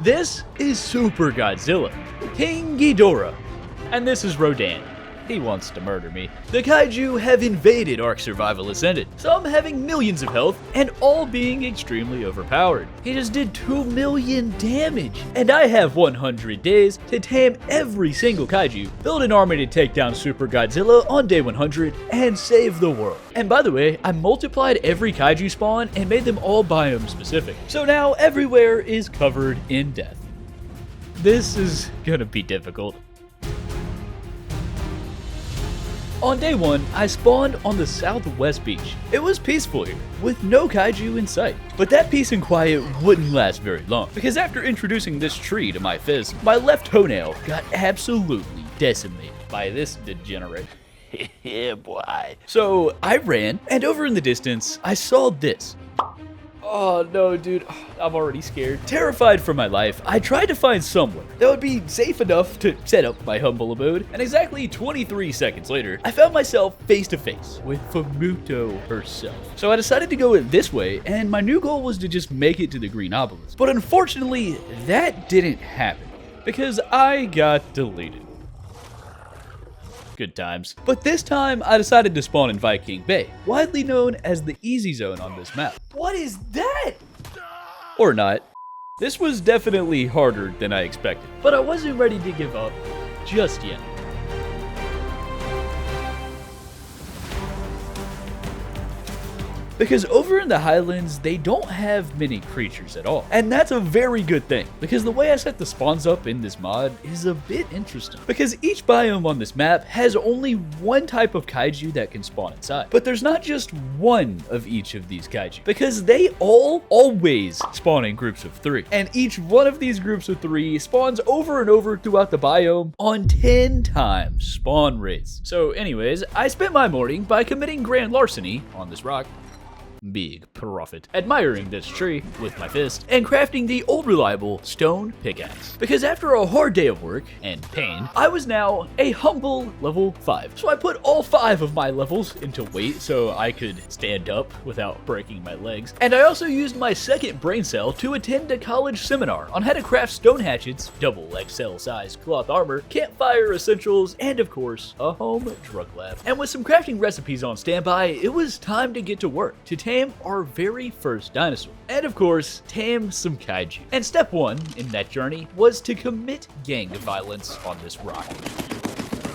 This is Super Godzilla, King Ghidorah, and this is Rodan. He wants to murder me. The Kaiju have invaded Ark Survival Ascended, some having millions of health and all being extremely overpowered. He just did 2 million damage, and I have 100 days to tame every single Kaiju, build an army to take down Super Godzilla on day 100, and save the world. And by the way, I multiplied every Kaiju spawn and made them all biome specific, so now everywhere is covered in death. This is gonna be difficult. On day 1, I spawned on the southwest beach. It was peaceful here, with no Kaiju in sight. But that peace and quiet wouldn't last very long, because after introducing this tree to my fist, my left toenail got absolutely decimated by this degenerate. Yeah, boy. So I ran, and over in the distance, I saw this. Oh no, dude, I'm already scared. Terrified for my life, I tried to find somewhere that would be safe enough to set up my humble abode, and exactly 23 seconds later, I found myself face to face with Famuto herself. So I decided to go this way, and my new goal was to just make it to the green obelisk. But unfortunately, that didn't happen, because I got deleted. Good times. But this time, I decided to spawn in Viking Bay, widely known as the easy zone on this map. What is that? Or not. This was definitely harder than I expected, but I wasn't ready to give up just yet. Because over in the highlands, they don't have many creatures at all. And that's a very good thing, because the way I set the spawns up in this mod is a bit interesting. Because each biome on this map has only one type of Kaiju that can spawn inside. But there's not just one of each of these Kaiju, because they all always spawn in groups of 3. And each one of these groups of 3 spawns over and over throughout the biome on 10 times spawn rates. So anyways, I spent my morning by committing grand larceny on this rock. Big profit. Admiring this tree with my fist and crafting the old reliable stone pickaxe. Because after a hard day of work and pain, I was now a humble level 5. So I put all 5 of my levels into weight so I could stand up without breaking my legs. And I also used my second brain cell to attend a college seminar on how to craft stone hatchets, double XL size cloth armor, campfire essentials, and of course, a home drug lab. And with some crafting recipes on standby, it was time to get to work to tame our very first dinosaur, and of course, tame some Kaiju. And step 1 in that journey was to commit gang violence on this rock.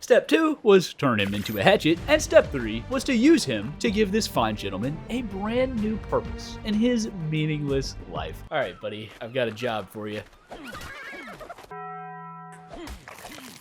Step 2 was turn him into a hatchet, and step 3 was to use him to give this fine gentleman a brand new purpose in his meaningless life. All right, buddy, I've got a job for you.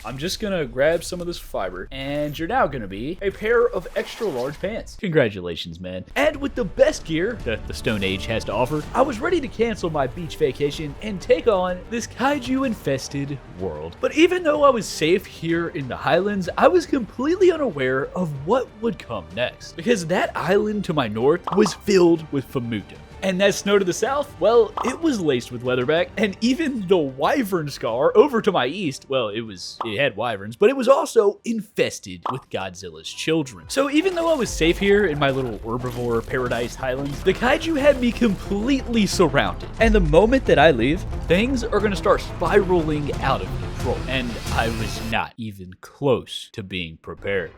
I'm just gonna grab some of this fiber, and you're now gonna be a pair of extra large pants. Congratulations, man. And with the best gear that the Stone Age has to offer, I was ready to cancel my beach vacation and take on this Kaiju-infested world. But even though I was safe here in the highlands, I was completely unaware of what would come next. Because that island to my north was filled with Famuto. And that snow to the south, well, it was laced with leatherback, and even the wyvern scar over to my east, well, it had wyverns, but it was also infested with Godzilla's children. So even though I was safe here in my little herbivore paradise highlands, the Kaiju had me completely surrounded. And the moment that I leave, things are gonna start spiraling out of control. And I was not even close to being prepared.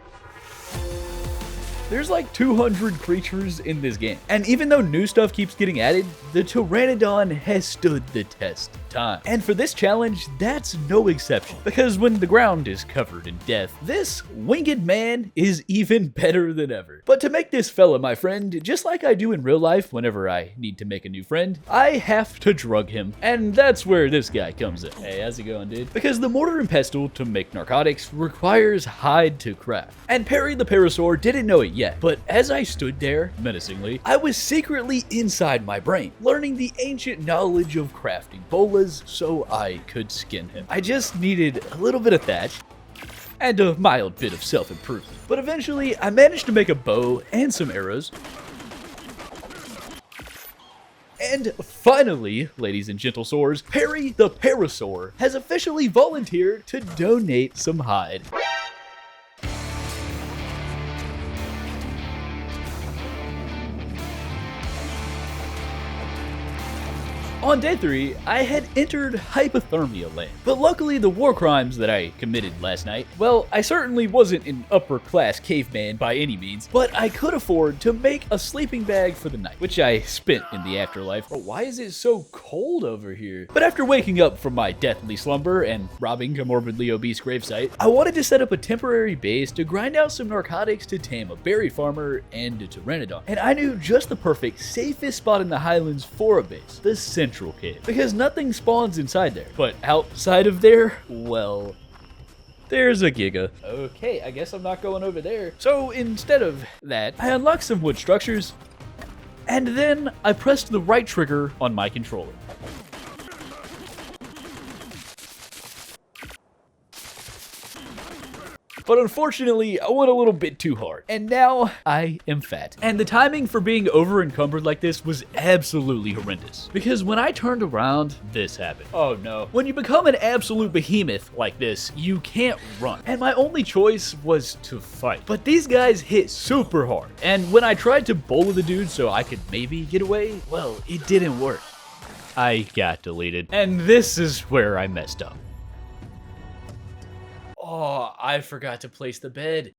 There's like 200 creatures in this game, and even though new stuff keeps getting added, the pteranodon has stood the test of time. And for this challenge, that's no exception, because when the ground is covered in death, this winged man is even better than ever. But to make this fella my friend, just like I do in real life whenever I need to make a new friend, I have to drug him, and that's where this guy comes in. Hey, how's it going, dude? Because the mortar and pestle to make narcotics requires hide to craft, and Perry the Parasaur didn't know it yet, but as I stood there, menacingly, I was secretly inside my brain, learning the ancient knowledge of crafting bolas so I could skin him. I just needed a little bit of thatch, and a mild bit of self-improvement. But eventually, I managed to make a bow and some arrows. And finally, ladies and gentle sores, Perry the Parasaur has officially volunteered to donate some hide. On day 3, I had entered hypothermia land, but luckily the war crimes that I committed last night, well, I certainly wasn't an upper class caveman by any means, but I could afford to make a sleeping bag for the night, which I spent in the afterlife. But why is it so cold over here? But after waking up from my deathly slumber and robbing a morbidly obese gravesite, I wanted to set up a temporary base to grind out some narcotics to tame a berry farmer and a pternanodon. And I knew just the perfect, safest spot in the highlands for a base, the Central Cave, because nothing spawns inside there. But outside of there, well, there's a giga. Okay, I guess I'm not going over there. So instead of that, I unlocked some wood structures, and then I pressed the right trigger on my controller. But unfortunately, I went a little bit too hard, and now I am fat. And the timing for being over encumbered like this was absolutely horrendous, because when I turned around, this happened. Oh no. When you become an absolute behemoth like this, you can't run. And my only choice was to fight. But these guys hit super hard, and when I tried to bowl the dude so I could maybe get away, well, it didn't work. I got deleted. And this is where I messed up. Oh, I forgot to place the bed.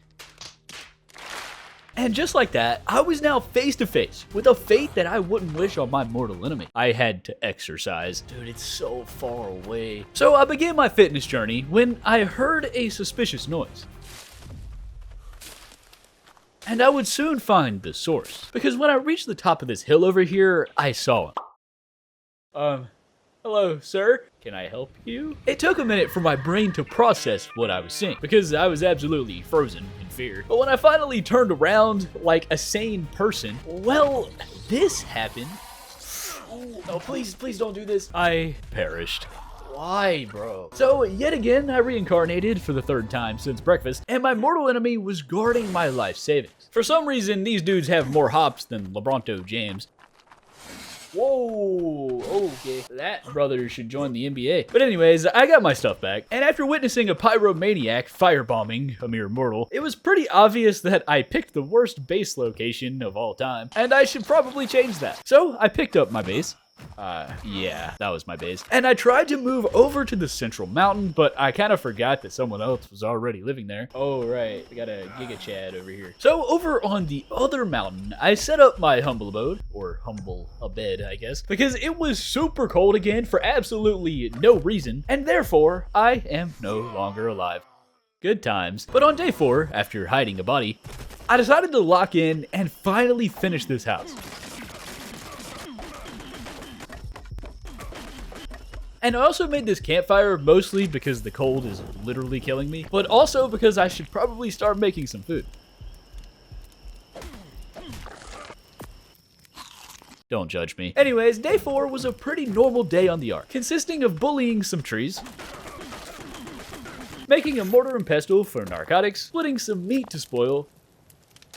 And just like that, I was now face to face with a fate that I wouldn't wish on my mortal enemy. I had to exercise. Dude, it's so far away. So I began my fitness journey when I heard a suspicious noise. And I would soon find the source, because when I reached the top of this hill over here, I saw him. Hello, sir. Can I help you? It took a minute for my brain to process what I was seeing, because I was absolutely frozen in fear. But when I finally turned around like a sane person, well, this happened. Oh, please don't do this. I perished. Why, bro? So, yet again, I reincarnated for the 3rd time since breakfast, and my mortal enemy was guarding my life savings. For some reason, these dudes have more hops than Lebronto James. Whoa, okay, that brother should join the NBA. But anyways, I got my stuff back, and after witnessing a pyromaniac firebombing a mere mortal, it was pretty obvious that I picked the worst base location of all time, and I should probably change that. So I picked up my base. Yeah, that was my base. And I tried to move over to the central mountain, but I kind of forgot that someone else was already living there. Oh, right. We got a Giga Chad over here. So over on the other mountain, I set up my humble abode, or humble abode, I guess, because it was super cold again for absolutely no reason, and therefore, I am no longer alive. Good times. But on day 4, after hiding a body, I decided to lock in and finally finish this house. And I also made this campfire mostly because the cold is literally killing me, but also because I should probably start making some food. Don't judge me. Anyways, day 4 was a pretty normal day on the Ark, consisting of bullying some trees, making a mortar and pestle for narcotics, splitting some meat to spoil,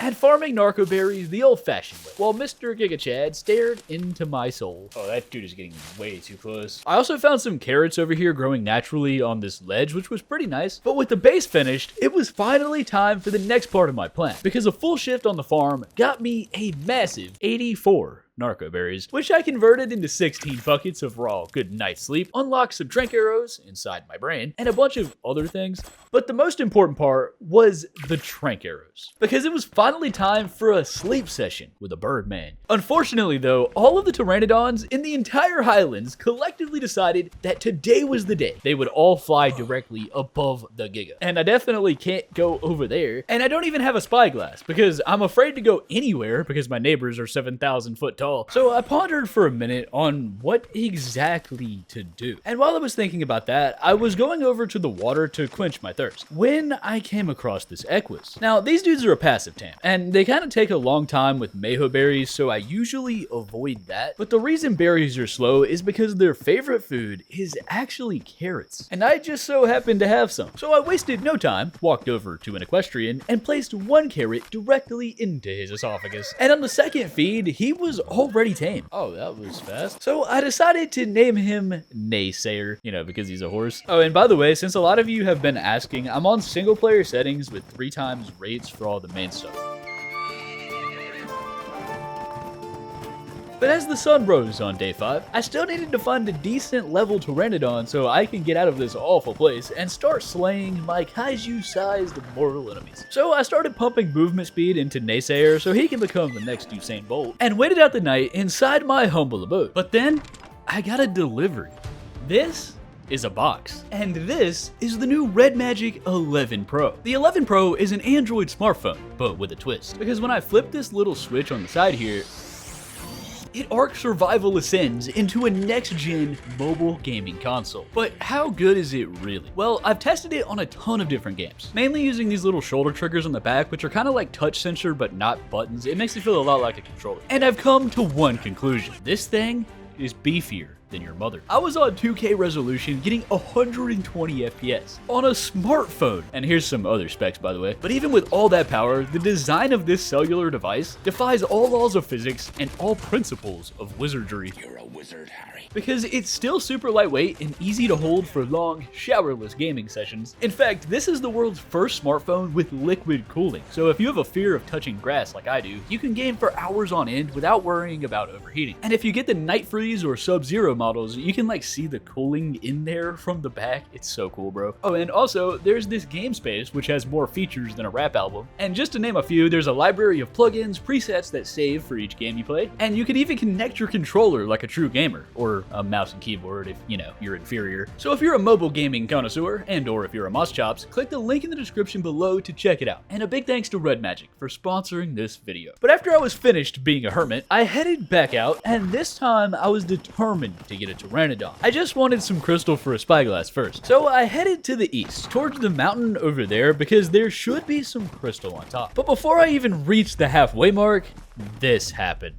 and farming narcoberries the old-fashioned way, while Mr. Giga Chad stared into my soul. Oh, that dude is getting way too close. I also found some carrots over here growing naturally on this ledge, which was pretty nice. But with the base finished, it was finally time for the next part of my plan, because a full shift on the farm got me a massive 84 narcoberries, which I converted into 16 buckets of raw good night's sleep, unlocked some trank arrows inside my brain, and a bunch of other things. But the most important part was the trank arrows, because it was finally time for a sleep session with a birdman. Unfortunately though, all of the pteranodons in the entire highlands collectively decided that today was the day they would all fly directly above the Giga. And I definitely can't go over there, and I don't even have a spyglass, because I'm afraid to go anywhere because my neighbors are 7,000 foot tall. So I pondered for a minute on what exactly to do. And while I was thinking about that, I was going over to the water to quench my thirst when I came across this equus. Now, these dudes are a passive tame, and they kind of take a long time with mayho berries, so I usually avoid that. But the reason berries are slow is because their favorite food is actually carrots, and I just so happened to have some. So I wasted no time, walked over to an equestrian, and placed one carrot directly into his esophagus. And on the second feed, he was already tame. Oh, that was fast. So I decided to name him Naysayer, because he's a horse. Oh, and by the way, since a lot of you have been asking, I'm on single player settings with 3 times rates for all the main stuff. But as the sun rose on day 5, I still needed to find a decent level pteranodon so I can get out of this awful place and start slaying my kaiju-sized mortal enemies. So I started pumping movement speed into Naysayer so he can become the next Usain Bolt, and waited out the night inside my humble abode. But then, I got a delivery. This is a box. And this is the new Red Magic 11 Pro. The 11 Pro is an Android smartphone, but with a twist. Because when I flip this little switch on the side here, it Ark Survival Ascends into a next-gen mobile gaming console. But how good is it really? Well, I've tested it on a ton of different games, mainly using these little shoulder triggers on the back, which are kind of like touch sensor but not buttons. It makes it feel a lot like a controller. And I've come to one conclusion. This thing is beefier than your mother. I was on 2K resolution getting 120 FPS on a smartphone. And here's some other specs, by the way. But even with all that power, the design of this cellular device defies all laws of physics and all principles of wizardry. You're a wizard, Harry. Because it's still super lightweight and easy to hold for long, showerless gaming sessions. In fact, this is the world's first smartphone with liquid cooling. So if you have a fear of touching grass like I do, you can game for hours on end without worrying about overheating. And if you get the Night Freeze or Sub-Zero models, you can like see the cooling in there from the back. It's so cool, bro. Oh, and also there's this game space which has more features than a rap album. And just to name a few, there's a library of plugins, presets that save for each game you play. And you can even connect your controller like a true gamer, or a mouse and keyboard if, you know, you're inferior. So if you're a mobile gaming connoisseur, and or if you're a Moss Chops, click the link in the description below to check it out. And a big thanks to Red Magic for sponsoring this video. But after I was finished being a hermit, I headed back out, and this time I was determined to get a pteranodon. I just wanted some crystal for a spyglass first. So I headed to the east, towards the mountain over there, because there should be some crystal on top. But before I even reached the halfway mark, this happened.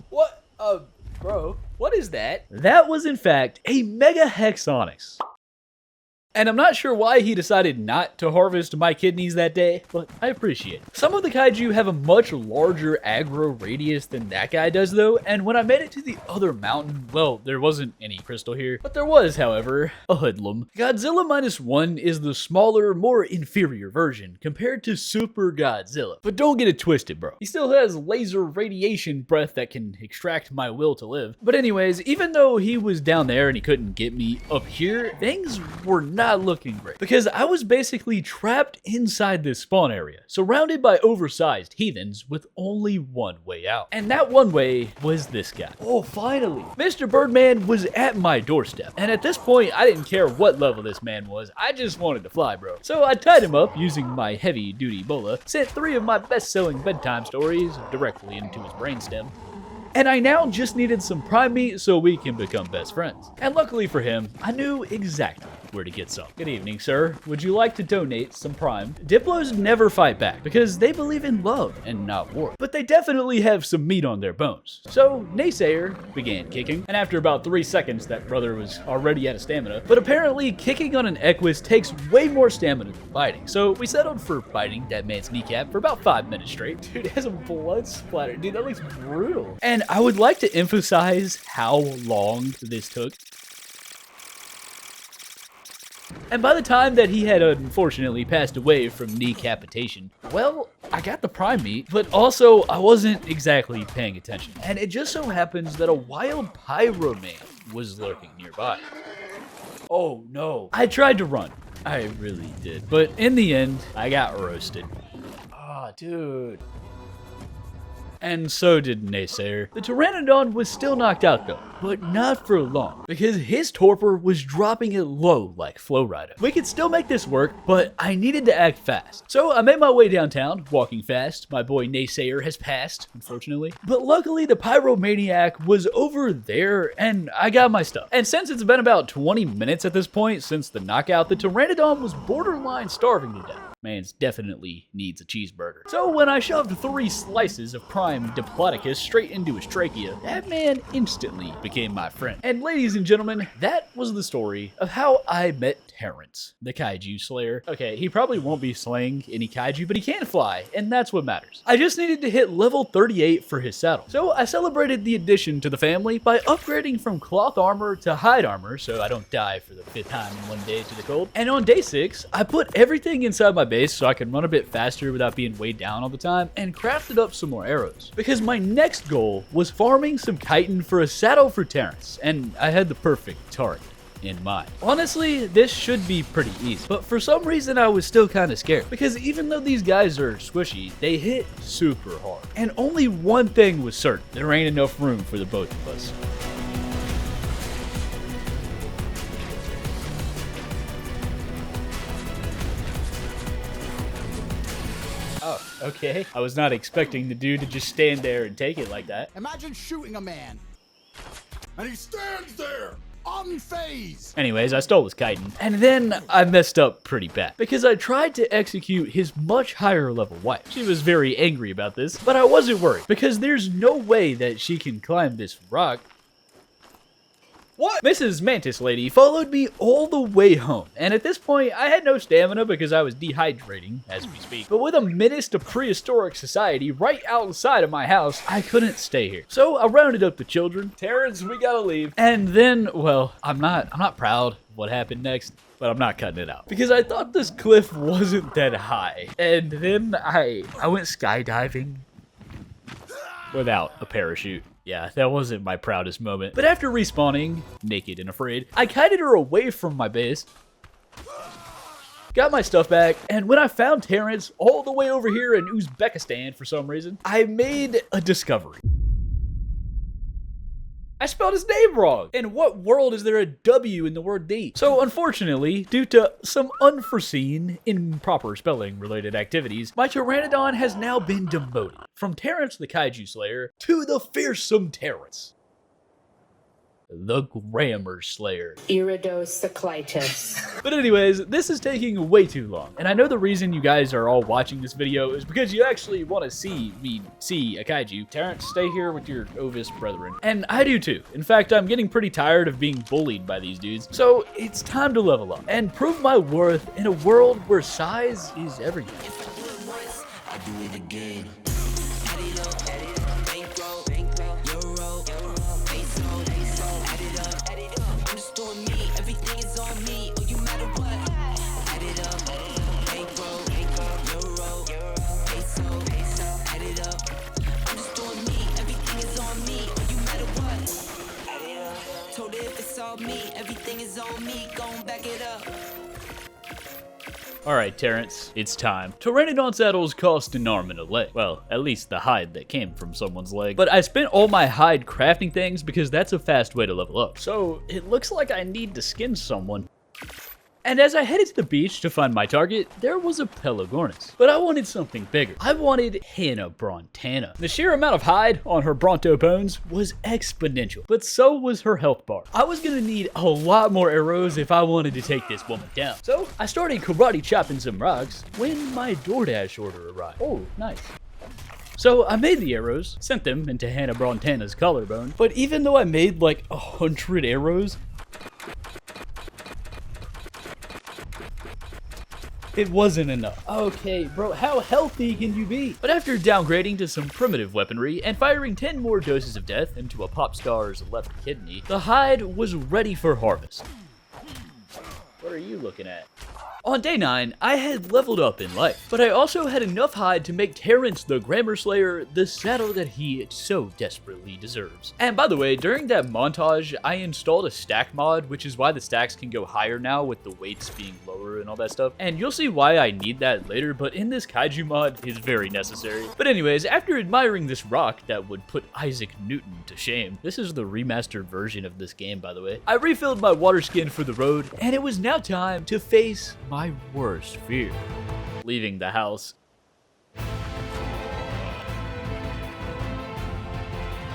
What? Bro, what is that? That was in fact a Mega Hexonyx. And I'm not sure why he decided not to harvest my kidneys that day, but I appreciate it. Some of the kaiju have a much larger aggro radius than that guy does though, and when I made it to the other mountain, well, there wasn't any crystal here, but there was, however, a hoodlum. Godzilla -1 is the smaller, more inferior version compared to Super Godzilla. But don't get it twisted, bro. He still has laser radiation breath that can extract my will to live. But anyways, even though he was down there and he couldn't get me up here, things were not looking great, because I was basically trapped inside this spawn area, surrounded by oversized heathens with only one way out. And that one way was this guy. Oh, finally. Mr. Birdman was at my doorstep, and at this point, I didn't care what level this man was. I just wanted to fly, bro. So I tied him up using my heavy-duty bola, sent 3 of my best-selling bedtime stories directly into his brainstem, and I now just needed some prime meat so we can become best friends. And luckily for him, I knew exactly where to get some. Good evening, sir. Would you like to donate some prime? Diplos never fight back because they believe in love and not war. But they definitely have some meat on their bones. So Naysayer began kicking, and after about 3 seconds, that brother was already out of stamina. But apparently, kicking on an Equus takes way more stamina than fighting. So we settled for biting that man's kneecap for about 5 minutes straight. Dude, it has a blood splatter. Dude, that looks brutal. And I would like to emphasize how long this took. And by the time that he had unfortunately passed away from kneecapitation, well, I got the prime meat, but also I wasn't exactly paying attention. And it just so happens that a wild pyro man was lurking nearby. Oh no. I tried to run. I really did. But in the end, I got roasted. Ah, dude. And so did Naysayer. The pteranodon was still knocked out though, but not for long, because his torpor was dropping it low like Flow Rider. We could still make this work, but I needed to act fast. So I made my way downtown, walking fast. My boy Naysayer has passed, unfortunately. But luckily the pyromaniac was over there and I got my stuff. And since it's been about 20 minutes at this point since the knockout, the pteranodon was borderline starving to death. Man's definitely needs a cheeseburger. So when I shoved 3 slices of prime Diplodocus straight into his trachea, that man instantly became my friend. And ladies and gentlemen, that was the story of how I met Terrence, the Kaiju Slayer. Okay, he probably won't be slaying any Kaiju, but he can fly, and that's what matters. I just needed to hit level 38 for his saddle. So I celebrated the addition to the family by upgrading from cloth armor to hide armor so I don't die for the 5th time in one day to the cold. And on day 6, I put everything inside my base so I could run a bit faster without being weighed down all the time, and crafted up some more arrows. Because my next goal was farming some chitin for a saddle for Terrence, and I had the perfect target in mind. Honestly, this should be pretty easy, but for some reason I was still kind of scared, because even though these guys are squishy, they hit super hard. And only one thing was certain: there ain't enough room for the both of us. Oh, okay. I was not expecting the dude to just stand there and take it like that. Imagine shooting a man, and he stands there, unfazed. Anyways, I stole his chitin, and then I messed up pretty bad, because I tried to execute his much higher level wife. She was very angry about this, but I wasn't worried, because there's no way that she can climb this rock. What? Mrs. Mantis Lady followed me all the way home, and at this point, I had no stamina because I was dehydrating as we speak. But with a menace to prehistoric society right outside of my house, I couldn't stay here. So I rounded up the children. Terrence, we gotta leave. And then, well, I'm not proud of what happened next, but I'm not cutting it out, because I thought this cliff wasn't that high. And then I went skydiving without a parachute. Yeah, that wasn't my proudest moment. But after respawning, naked and afraid, I kited her away from my base, got my stuff back, and when I found Terrence all the way over here in Uzbekistan for some reason, I made a discovery. I spelled his name wrong. In what world is there a W in the word D? So unfortunately, due to some unforeseen, improper spelling related activities, my pteranodon has now been demoted from Terrence the Kaiju Slayer to the fearsome Terrence, the Grammar Slayer. Iridocyclitis. But anyways, this is taking way too long, and I know the reason you guys are all watching this video is because you actually want to see me see a kaiju. Terrence, stay here with your Ovis brethren. And I do too. In fact, I'm getting pretty tired of being bullied by these dudes, so it's time to level up and prove my worth in a world where size is everything. I do it again. Alright, Terrence, it's time. Pteranodon saddles cost an arm and a leg. Well, at least the hide that came from someone's leg. But I spent all my hide crafting things because that's a fast way to level up. So it looks like I need to skin someone. And as I headed to the beach to find my target, there was a Pelagornis. But I wanted something bigger. I wanted Hannah Brontana. The sheer amount of hide on her Bronto bones was exponential, but so was her health bar. I was gonna need a lot more arrows if I wanted to take this woman down. So I started karate chopping some rocks when my DoorDash order arrived. Oh, nice. So I made the arrows, sent them into Hannah Brontana's collarbone, but even though I made like 100 arrows, it wasn't enough. Okay, bro, how healthy can you be? But after downgrading to some primitive weaponry and firing 10 more doses of death into a pop star's left kidney, the hide was ready for harvest. What are you looking at? On day 9, I had leveled up in life, but I also had enough hide to make Terrence the Grammar Slayer the saddle that he so desperately deserves. And by the way, during that montage, I installed a stack mod, which is why the stacks can go higher now with the weights being lower and all that stuff. And you'll see why I need that later, but in this Kaiju mod, it's very necessary. But anyways, after admiring this rock that would put Isaac Newton to shame, this is the remastered version of this game, by the way, I refilled my water skin for the road, and it was now time to face my worst fear: leaving the house.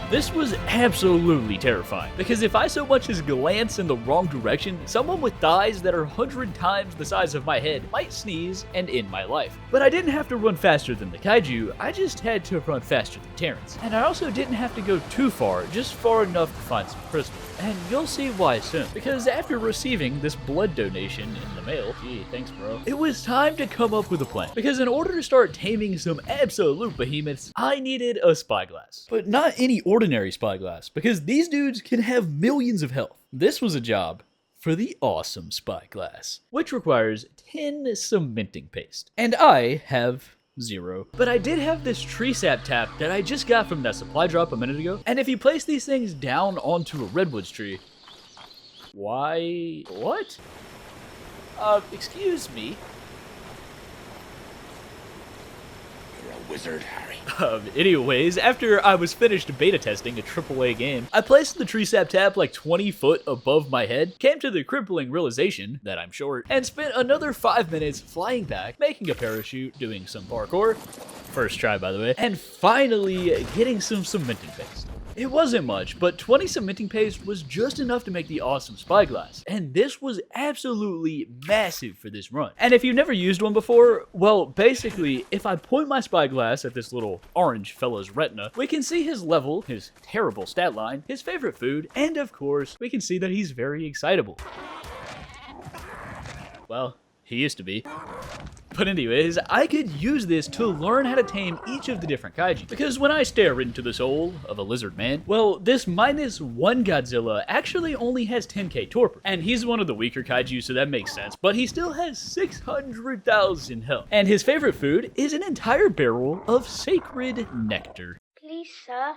This was absolutely terrifying, because if I so much as glance in the wrong direction, someone with thighs that are 100 times the size of my head might sneeze and end my life. But I didn't have to run faster than the Kaiju, I just had to run faster than Terrence. And I also didn't have to go too far, just far enough to find some crystals. And you'll see why soon, because after receiving this blood donation in the mail, gee, thanks bro, it was time to come up with a plan. Because in order to start taming some absolute behemoths, I needed a spyglass. But not any ordinary spyglass, because these dudes can have millions of health. This was a job for the awesome spyglass, which requires 10 cementing paste. And I have 0. But I did have this tree sap tap that I just got from that supply drop a minute ago. And if you place these things down onto a redwoods tree... Why... what? Excuse me? You're a wizard, Harry. Anyways, after I was finished beta testing a AAA game, I placed the tree sap tap like 20 foot above my head, came to the crippling realization that I'm short, and spent another 5 minutes flying back, making a parachute, doing some parkour, first try by the way, and finally getting some cementing paste. It wasn't much, but 20 cementing paste was just enough to make the awesome spyglass, and this was absolutely massive for this run. And if you've never used one before, well, basically, if I point my spyglass at this little orange fella's retina, we can see his level, his terrible stat line, his favorite food, and of course, we can see that he's very excitable. Well, he used to be. But anyways, I could use this to learn how to tame each of the different kaiju. Because when I stare into the soul of a lizard man, well, this -1 Godzilla actually only has 10k torpor. And he's one of the weaker kaiju, so that makes sense. But he still has 600,000 health. And his favorite food is an entire barrel of sacred nectar. Please, sir,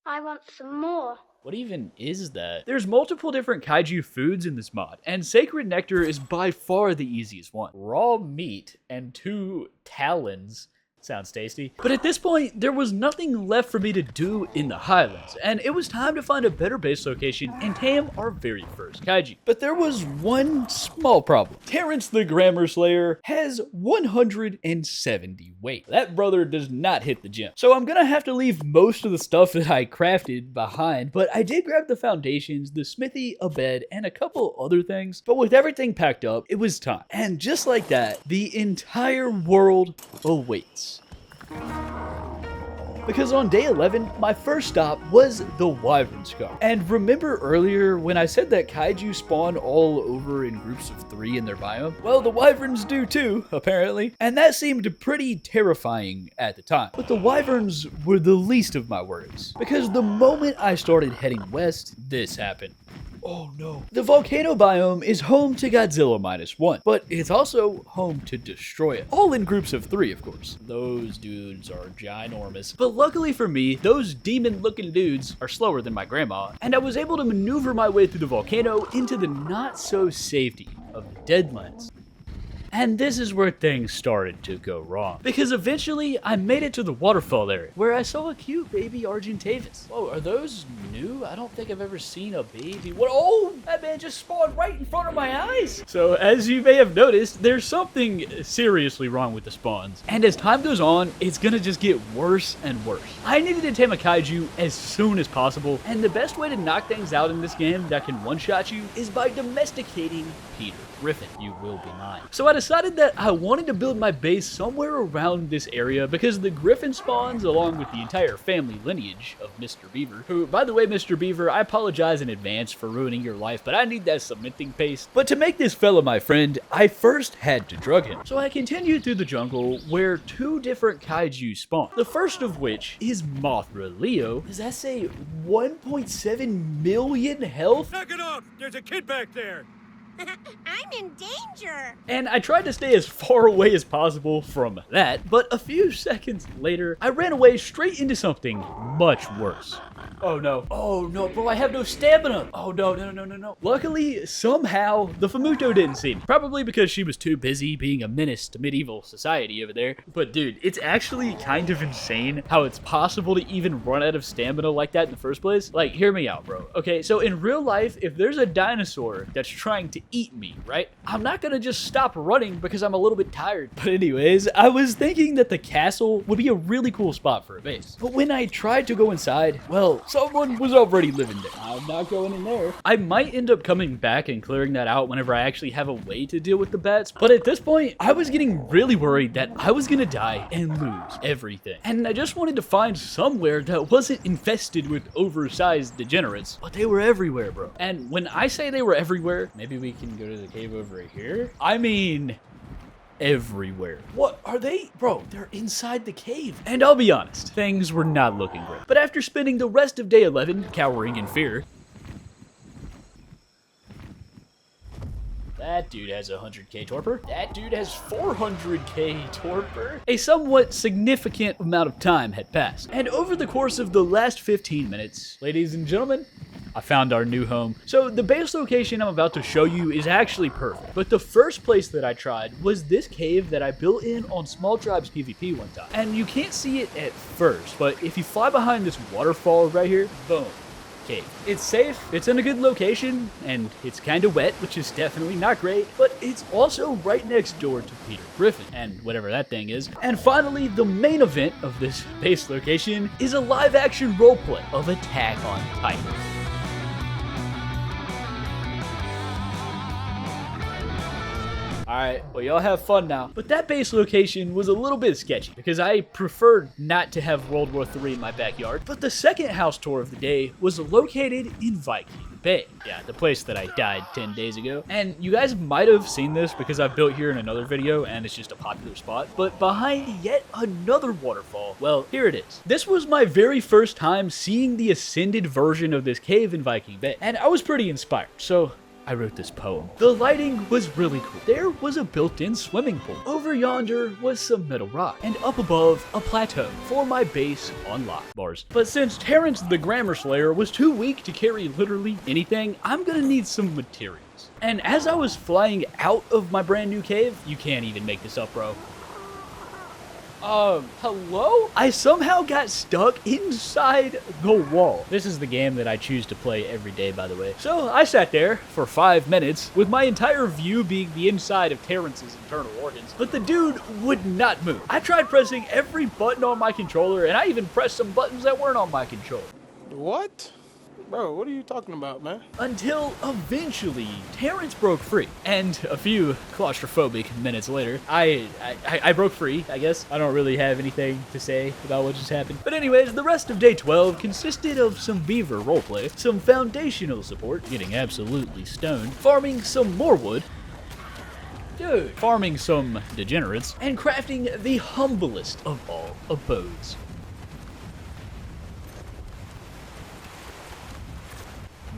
I want some more. What even is that? There's multiple different kaiju foods in this mod, and Sacred Nectar is by far the easiest one. Raw meat and 2 talons. Sounds tasty. But at this point, there was nothing left for me to do in the Highlands, and it was time to find a better base location and tame our very first kaiju. But there was one small problem. Terrence the Grammar Slayer has 170 weight. That brother does not hit the gym. So I'm gonna have to leave most of the stuff that I crafted behind, but I did grab the foundations, the smithy, a bed, and a couple other things. But with everything packed up, it was time. And just like that, the entire world awaits. Because on day 11, my first stop was the Wyvern Scar. And remember earlier when I said that kaiju spawn all over in groups of 3 in their biome? Well, the wyverns do too, apparently. And that seemed pretty terrifying at the time. But the wyverns were the least of my worries. Because the moment I started heading west, this happened. Oh no. The volcano biome is home to Godzilla -1, but it's also home to Destroya. All in groups of 3, of course. Those dudes are ginormous. But luckily for me, those demon-looking dudes are slower than my grandma, and I was able to maneuver my way through the volcano into the not-so-safety of the Deadlands. And this is where things started to go wrong. Because eventually, I made it to the waterfall area, where I saw a cute baby Argentavis. Whoa, are those new? I don't think I've ever seen a baby. What? Oh, that man just spawned right in front of my eyes. So, as you may have noticed, there's something seriously wrong with the spawns. And as time goes on, it's gonna just get worse and worse. I needed to tame a kaiju as soon as possible, and the best way to knock things out in this game that can one-shot you is by domesticating Peter. Griffin, you will be mine. So I decided that I wanted to build my base somewhere around this area because the griffin spawns along with the entire family lineage of Mr. Beaver, who, by the way, Mr. Beaver, I apologize in advance for ruining your life, but I need that cementing paste. But to make this fella my friend, I first had to drug him. So I continued through the jungle where 2 different kaiju spawn. The first of which is Mothra Leo. Does that say 1.7 million health? Knock it off! There's a kid back there! I'm in danger. And I tried to stay as far away as possible from that, but a few seconds later, I ran away straight into something much worse. Oh no. Oh no, bro, I have no stamina. Oh no, no, no, no, no. Luckily, somehow, the Famuto didn't see me. Probably because she was too busy being a menace to medieval society over there. But dude, it's actually kind of insane how it's possible to even run out of stamina like that in the first place. Like, hear me out, bro. Okay, so in real life, if there's a dinosaur that's trying to eat me, right? I'm not gonna just stop running because I'm a little bit tired. But anyways, I was thinking that the castle would be a really cool spot for a base. But when I tried to go inside, well, someone was already living there. I'm not going in there. I might end up coming back and clearing that out whenever I actually have a way to deal with the bats. But at this point, I was getting really worried that I was gonna die and lose everything. And I just wanted to find somewhere that wasn't infested with oversized degenerates. But they were everywhere, bro. And when I say they were everywhere, maybe we can go to the cave over here. I mean, everywhere. What are they? Bro, they're inside the cave. And I'll be honest, things were not looking great. But after spending the rest of day 11 cowering in fear, That dude has 100k torpor. That dude has 400k torpor. A somewhat significant amount of time had passed. And over the course of the last 15 minutes, ladies and gentlemen, I found our new home. So the base location I'm about to show you is actually perfect. But the first place that I tried was this cave that I built in on Small Tribes PvP one time. And you can't see it at first, but if you fly behind this waterfall right here, boom. Cave. It's safe, it's in a good location, and it's kind of wet, which is definitely not great, but it's also right next door to Peter Griffin, and whatever that thing is. And finally, the main event of this base location is a live-action roleplay of Attack on Titan. Alright, well y'all have fun now. But that base location was a little bit sketchy because I preferred not to have World War III in my backyard. But the second house tour of the day was located in Viking Bay. Yeah, the place that I died 10 days ago. And you guys might have seen this because I've built here in another video and it's just a popular spot. But behind yet another waterfall, well, here it is. This was my very first time seeing the Ascended version of this cave in Viking Bay. And I was pretty inspired, so I wrote this poem. The lighting was really cool. There was a built-in swimming pool. Over yonder was some metal rock, and up above, a plateau for my base on lock bars. But since Terrence the Grammar Slayer was too weak to carry literally anything, I'm gonna need some materials. And as I was flying out of my brand new cave, you can't even make this up, bro. Hello? I somehow got stuck inside the wall. This is the game that I choose to play every day, by the way. So I sat there for 5 minutes with my entire view being the inside of Terrence's internal organs, but the dude would not move. I tried pressing every button on my controller, and I even pressed some buttons that weren't on my controller. What? Bro, what are you talking about, man? Until eventually, Terrence broke free. And a few claustrophobic minutes later, I broke free, I guess. I don't really have anything to say about what just happened. But anyways, the rest of day 12 consisted of some beaver roleplay, some foundational support, getting absolutely stoned, farming some more wood, farming some degenerates, and crafting the humblest of all abodes.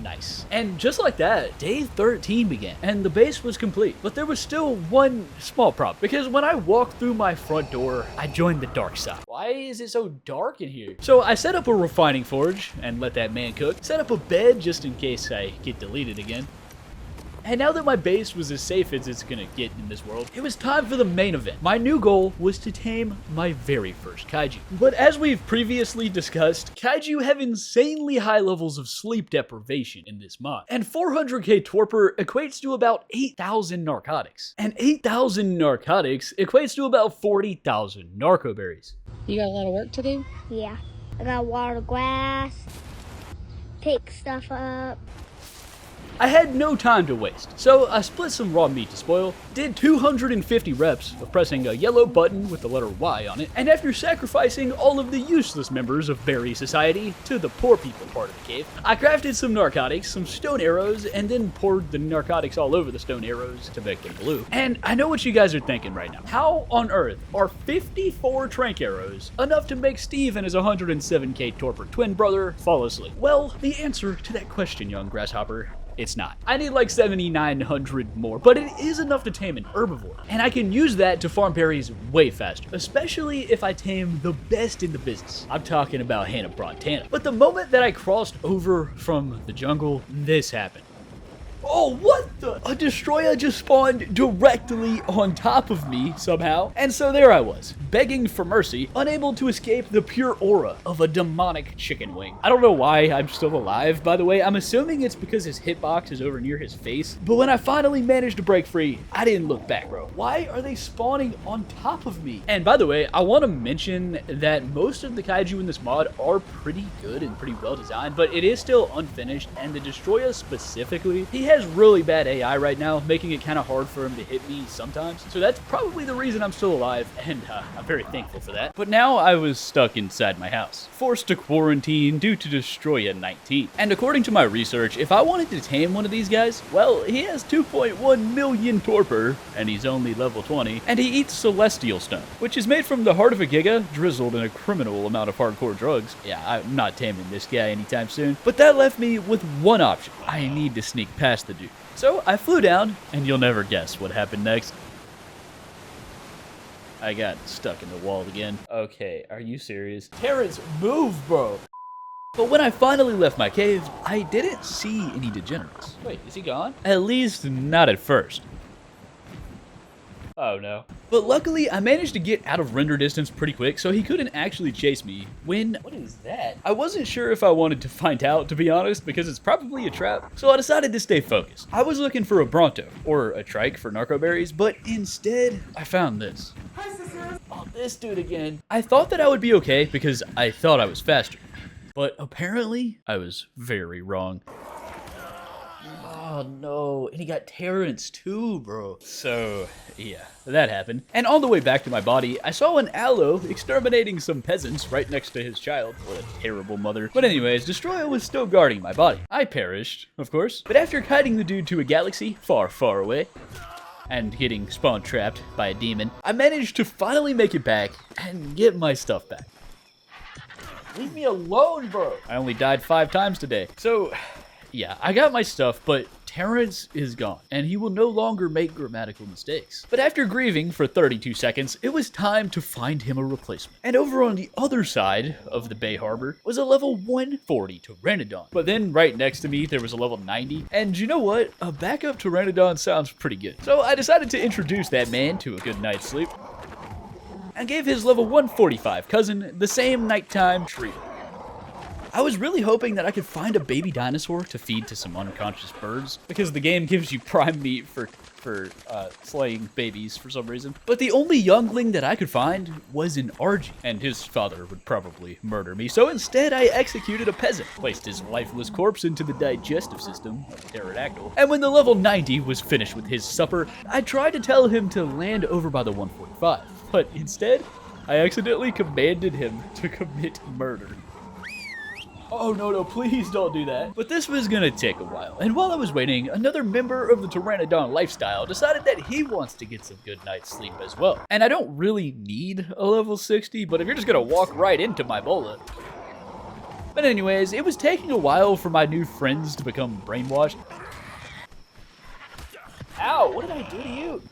Nice. And just like that, day 13 began, and the base was complete. But there was still one small problem, because when I walked through my front door, I joined the dark side. Why is it so dark in here? So I set up a refining forge and let that man cook, set up a bed just in case I get deleted again. And now that my base was as safe as it's gonna get in this world, it was time for the main event. My new goal was to tame my very first Kaiju. But as we've previously discussed, Kaiju have insanely high levels of sleep deprivation in this mod. And 400k torpor equates to about 8,000 narcotics. And 8,000 narcotics equates to about 40,000 narcoberries. You got a lot of work to do? Yeah. I gotta water grass, pick stuff up. I had no time to waste, so I split some raw meat to spoil, did 250 reps of pressing a yellow button with the letter Y on it, and after sacrificing all of the useless members of Berry Society to the poor people part of the cave, I crafted some narcotics, some stone arrows, and then poured the narcotics all over the stone arrows to make them blue. And I know what you guys are thinking right now. How on earth are 54 trank arrows enough to make Steve and his 107k torpor twin brother fall asleep? Well, the answer to that question, young grasshopper, it's not. I need like 7,900 more, but it is enough to tame an herbivore. And I can use that to farm berries way faster, especially if I tame the best in the business. I'm talking about Hannah Brontana. But the moment that I crossed over from the jungle, this happened. Oh, what the? A destroyer just spawned directly on top of me somehow. And so there I was, begging for mercy, unable to escape the pure aura of a demonic chicken wing. I don't know why I'm still alive, by the way. I'm assuming it's because his hitbox is over near his face. But when I finally managed to break free, I didn't look back, bro. Why are they spawning on top of me? And by the way, I want to mention that most of the Kaiju in this mod are pretty good and pretty well designed, but it is still unfinished, and the destroyer specifically, he has really bad AI right now, making it kind of hard for him to hit me sometimes. So that's probably the reason I'm still alive, and I'm very thankful for that. But now I was stuck inside my house, forced to quarantine due to Destroya 19. And according to my research, if I wanted to tame one of these guys, well, he has 2.1 million torpor, and he's only level 20, and he eats celestial stone, which is made from the heart of a giga, drizzled in a criminal amount of hardcore drugs. Yeah, I'm not taming this guy anytime soon. But that left me with one option. I need to sneak past the dude. So I flew down, and you'll never guess what happened next. I got stuck in the wall again. Okay, are you serious? Terrence, move, bro. But when I finally left my cave, I didn't see any degenerates. Wait, is he gone? At least not at first. Oh no. But luckily, I managed to get out of render distance pretty quick, so he couldn't actually chase me when... What is that? I wasn't sure if I wanted to find out, to be honest, because it's probably a trap, so I decided to stay focused. I was looking for a Bronto, or a trike for narcoberries, but instead, I found this. Oh, this dude again. I thought that I would be okay, because I thought I was faster. But apparently, I was very wrong. Oh no, and he got Terrence too, bro. So, yeah, that happened. And on the way back to my body, I saw an aloe exterminating some peasants right next to his child. What a terrible mother. But anyways, Destroyer was still guarding my body. I perished, of course. But after kiting the dude to a galaxy far, far away, and getting spawn trapped by a demon, I managed to finally make it back and get my stuff back. Leave me alone, bro. I only died 5 times today. So, yeah, I got my stuff, but Terrence is gone, and he will no longer make grammatical mistakes. But after grieving for 32 seconds, it was time to find him a replacement. And over on the other side of the Bay Harbor was a level 140 pteranodon. But then right next to me, there was a level 90. And you know what? A backup pteranodon sounds pretty good. So I decided to introduce that man to a good night's sleep and gave his level 145 cousin the same nighttime treat. I was really hoping that I could find a baby dinosaur to feed to some unconscious birds, because the game gives you prime meat for slaying babies for some reason. But the only youngling that I could find was an RG, and his father would probably murder me, so instead I executed a peasant, placed his lifeless corpse into the digestive system of a pterodactyl, and when the level 90 was finished with his supper, I tried to tell him to land over by the 145, but instead, I accidentally commanded him to commit murder. Oh no, please don't do that. But this was gonna take a while, and while I was waiting, another member of the Pteranodon lifestyle decided that he wants to get some good night's sleep as well. And I don't really need a level 60, but if you're just gonna walk right into my bola. But anyways, it was taking a while for my new friends to become brainwashed. Ow, what did I do to you?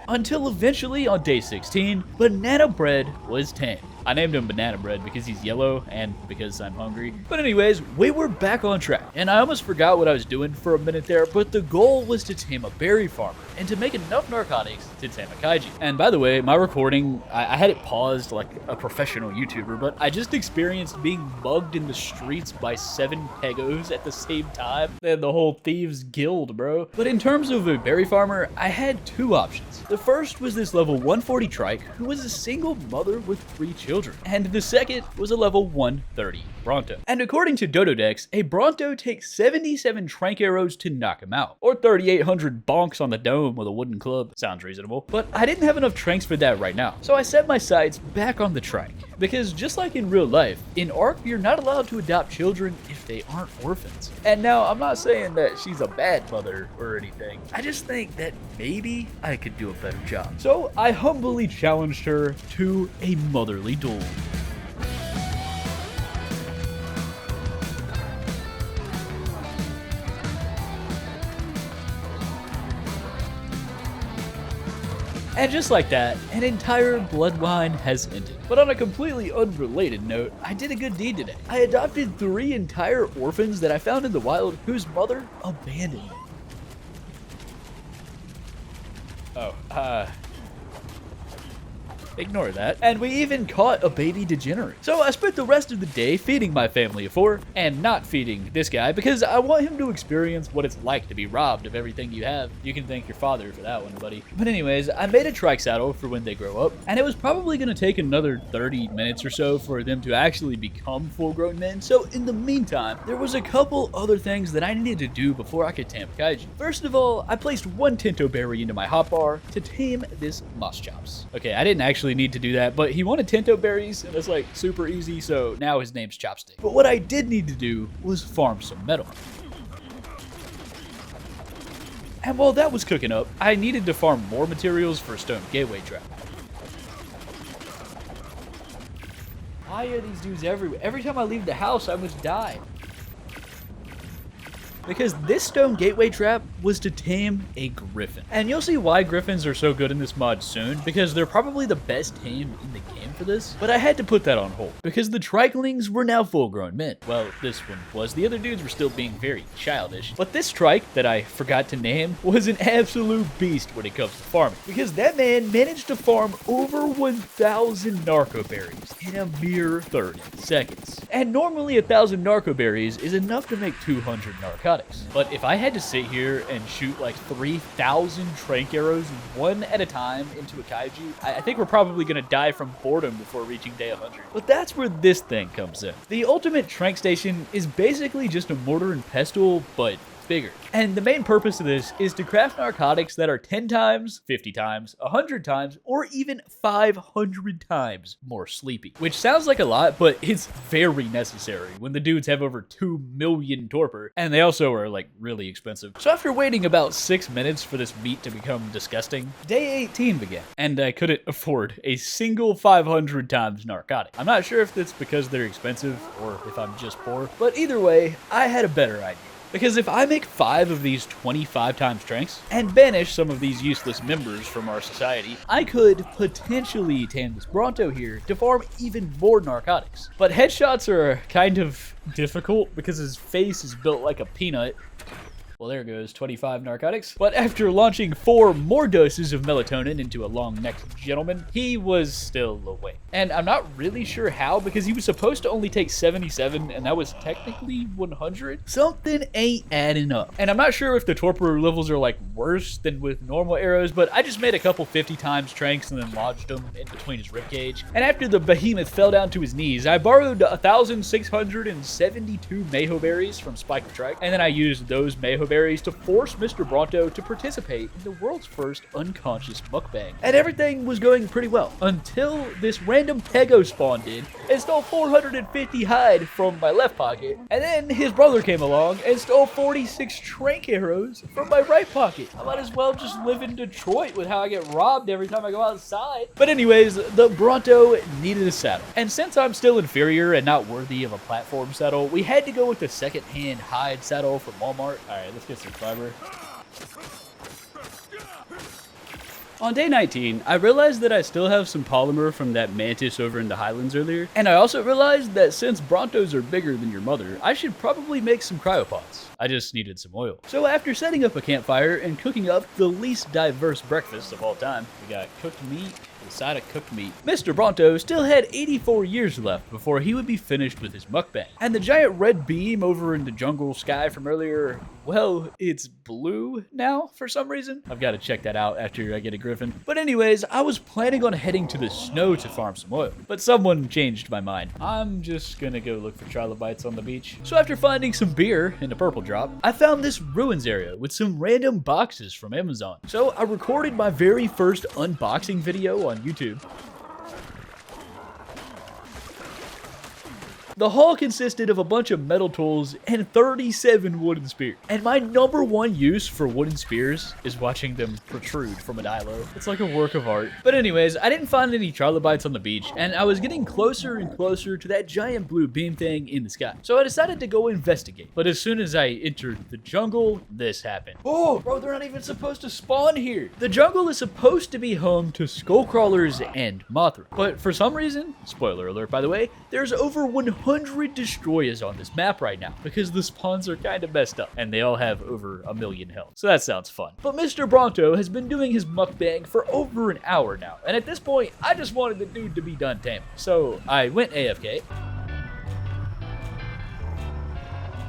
Until eventually, on day 16, Banana Bread was tamed. I named him Banana Bread because he's yellow and because I'm hungry. But anyways, we were back on track, and I almost forgot what I was doing for a minute there, but the goal was to tame a berry farmer and to make enough narcotics to tame a kaiju. And by the way, my recording, I had it paused like a professional YouTuber, but I just experienced being mugged in the streets by 7 pegos at the same time. And the whole thieves guild, bro. But in terms of a berry farmer, I had 2 options. The first was this level 140 trike who was a single mother with 3 children. And the second was a level 130 Bronto. And according to Dododex, a Bronto takes 77 trank arrows to knock him out, or 3,800 bonks on the dome with a wooden club. Sounds reasonable. But I didn't have enough tranks for that right now, so I set my sights back on the trike. Because just like in real life, in Ark, you're not allowed to adopt children if they aren't orphans. And now, I'm not saying that she's a bad mother or anything. I just think that maybe I could do a better job. So I humbly challenged her to a motherly duel. And just like that, an entire bloodline has ended. But on a completely unrelated note, I did a good deed today. I adopted 3 entire orphans that I found in the wild whose mother abandoned me. Ignore that. And we even caught a baby degenerate. So I spent the rest of the day feeding my family of 4 and not feeding this guy because I want him to experience what it's like to be robbed of everything you have. You can thank your father for that one, buddy. But anyways, I made a trike saddle for when they grow up, and it was probably going to take another 30 minutes or so for them to actually become full-grown men. So in the meantime, there was a couple other things that I needed to do before I could tame Kaiju. First of all, I placed 1 Tinto berry into my hotbar to tame this Moss Chops. Okay, I didn't actually need to do that, but he wanted Tinto berries, and it's like super easy, so now his name's Chopstick. But what I did need to do was farm some metal. And while that was cooking up, I needed to farm more materials for a stone gateway trap. Why are these dudes everywhere? Every time I leave the house, I must die. because this stone gateway trap was to tame a griffin. And you'll see why griffins are so good in this mod soon, because they're probably the best tame in the game for this, but I had to put that on hold, because the trikelings were now full-grown men. Well, this one was. The other dudes were still being very childish, but this trike that I forgot to name was an absolute beast when it comes to farming, because that man managed to farm over 1,000 narcoberries in a mere 30 seconds. And normally 1,000 narcoberries is enough to make 200 narcotics. But if I had to sit here and shoot like 3,000 trank arrows one at a time into a kaiju, I think we're probably gonna die from boredom before reaching day 100. But that's where this thing comes in. The ultimate trank station is basically just a mortar and pestle, but bigger. And the main purpose of this is to craft narcotics that are 10 times, 50 times, 100 times, or even 500 times more sleepy. Which sounds like a lot, but it's very necessary when the dudes have over 2 million torpor, and they also are like really expensive. So after waiting about 6 minutes for this meat to become disgusting, day 18 began, and I couldn't afford a single 500 times narcotic. I'm not sure if that's because they're expensive or if I'm just poor, but either way, I had a better idea. Because if I make 5 of these 25 times tranks and banish some of these useless members from our society, I could potentially tame this Bronto here to farm even more narcotics. But headshots are kind of difficult because his face is built like a peanut. Well, there goes 25 narcotics. But after launching 4 more doses of melatonin into a long-necked gentleman, he was still awake. And I'm not really sure how, because he was supposed to only take 77, and that was technically 100. Something ain't adding up. And I'm not sure if the torpor levels are like worse than with normal arrows, but I just made a couple 50 times tranks and then lodged them in between his ribcage. And after the behemoth fell down to his knees, I borrowed 1,672 mayho berries from Spike the Trike, and then I used those mayho berries to force Mr. Bronto to participate in the world's first unconscious mukbang. And everything was going pretty well until this random Tego spawned in and stole 450 hide from my left pocket. And then his brother came along and stole 46 trank arrows from my right pocket. I might as well just live in Detroit with how I get robbed every time I go outside. But anyways, the Bronto needed a saddle. And since I'm still inferior and not worthy of a platform saddle, we had to go with the second-hand hide saddle from Walmart. Alright, let's get some fiber. On day 19, I realized that I still have some polymer from that mantis over in the Highlands earlier, and I also realized that since Brontos are bigger than your mother, I should probably make some cryopods. I just needed some oil. So after setting up a campfire and cooking up the least diverse breakfast of all time, we got cooked meat, a side of cooked meat. Mr. Bronto still had 84 years left before he would be finished with his mukbang. And the giant red beam over in the jungle sky from earlier, well, it's blue now for some reason. I've got to check that out after I get a griffin. But anyways, I was planning on heading to the snow to farm some oil, but someone changed my mind. I'm just gonna go look for trilobites on the beach. So after finding some beer in a purple drop, I found this ruins area with some random boxes from Amazon. So I recorded my very first unboxing video on YouTube. The haul consisted of a bunch of metal tools and 37 wooden spears. And my number one use for wooden spears is watching them protrude from an ilo. It's like a work of art. But anyways, I didn't find any trilobites on the beach, and I was getting closer and closer to that giant blue beam thing in the sky. So I decided to go investigate. But as soon as I entered the jungle, this happened. Oh, bro, they're not even supposed to spawn here. The jungle is supposed to be home to skullcrawlers and Mothra. But for some reason, spoiler alert by the way, there's over 100 destroyers on this map right now because the spawns are kind of messed up and they all have over 1 million health. So that sounds fun. But Mr. Bronto has been doing his mukbang for over an hour now. And at this point, I just wanted the dude to be done taming. So I went AFK.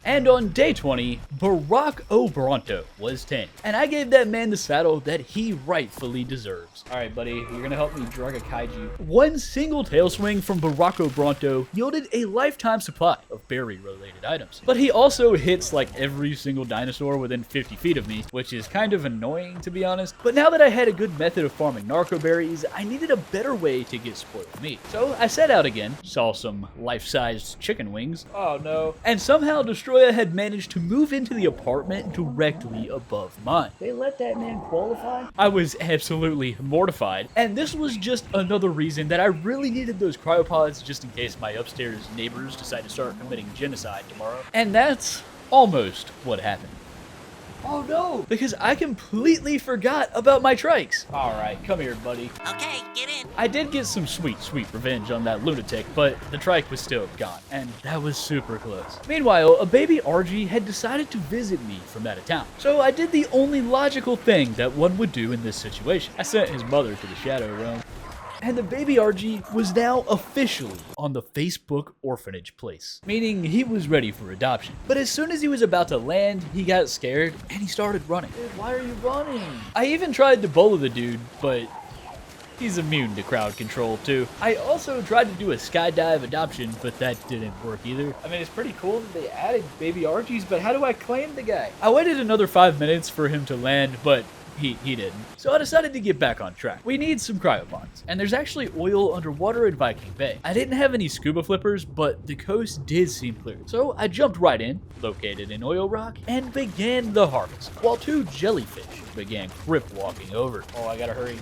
And on day 20, Barack O'Bronto was tamed. And I gave that man the saddle that he rightfully deserves. All right, buddy, you're gonna help me drug a kaiju. One single tail swing from Barack O'Bronto yielded a lifetime supply of berry-related items. But he also hits like every single dinosaur within 50 feet of me, which is kind of annoying to be honest. But now that I had a good method of farming narcoberries, I needed a better way to get spoiled meat. So I set out again, saw some life-sized chicken wings. Oh no. And somehow destroyed had managed to move into the apartment directly above mine. They let that man qualify? I was absolutely mortified, and this was just another reason that I really needed those cryopods just in case my upstairs neighbors decide to start committing genocide tomorrow. And that's almost what happened. Oh no! Because I completely forgot about my trikes. Alright, come here, buddy. Okay, get in. I did get some sweet revenge on that lunatic, but the trike was still gone, and that was super close. Meanwhile, a baby RG had decided to visit me from out of town, so I did the only logical thing that one would do in this situation. I sent his mother to the Shadow Realm. And the baby RG was now officially on the Facebook orphanage place, meaning he was ready for adoption. But as soon as he was about to land, he got scared and he started running. Dude, why are you running? I even tried to bolo the dude, but he's immune to crowd control too. I also tried to do a skydive adoption, but that didn't work either. I mean, it's pretty cool that they added baby RGs, but how do I claim the guy? I waited another 5 minutes for him to land, but he didn't. So I decided to get back on track. We need some cryopods, and there's actually oil underwater in Viking Bay. I didn't have any scuba flippers, but the coast did seem clear. So I jumped right in, located an oil rock, and began the harvest, while 2 jellyfish began grip walking over. Oh, I gotta hurry.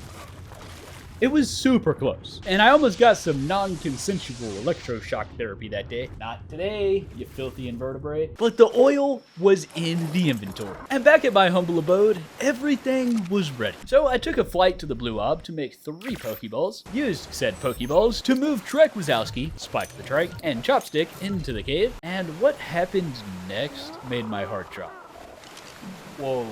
It was super close, and I almost got some non-consensual electroshock therapy that day. Not today, you filthy invertebrate. But the oil was in the inventory. And back at my humble abode, everything was ready. So I took a flight to the Blue Ob to make 3 Pokeballs, used said Pokeballs to move Trek Wazowski, Spike the Trike, and Chopstick into the cave, and what happened next made my heart drop. Whoa.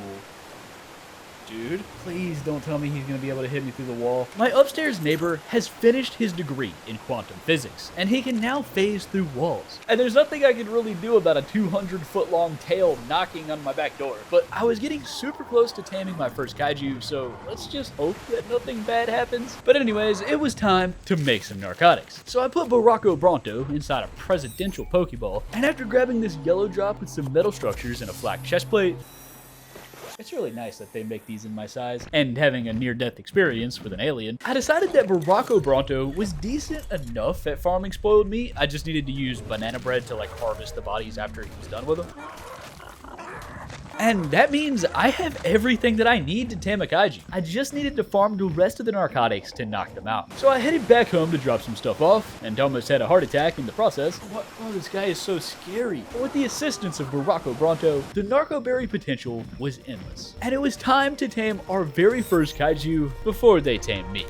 Dude, please don't tell me he's gonna be able to hit me through the wall. My upstairs neighbor has finished his degree in quantum physics, and he can now phase through walls. And there's nothing I can really do about a 200-foot-long tail knocking on my back door. But I was getting super close to taming my first kaiju, so let's just hope that nothing bad happens. But anyways, it was time to make some narcotics. So I put Baracco Bronto inside a presidential Pokeball, and after grabbing this yellow drop with some metal structures and a flak chest plate, it's really nice that they make these in my size. And having a near-death experience with an alien, I decided that Baracco Bronto was decent enough at farming spoiled meat. I just needed to use banana bread to like harvest the bodies after he was done with them. And that means I have everything that I need to tame a kaiju. I just needed to farm the rest of the narcotics to knock them out. So I headed back home to drop some stuff off, and almost had a heart attack in the process. What? Oh, this guy is so scary. But with the assistance of Baracco Bronto, the narcoberry potential was endless. And it was time to tame our very first kaiju before they tamed me.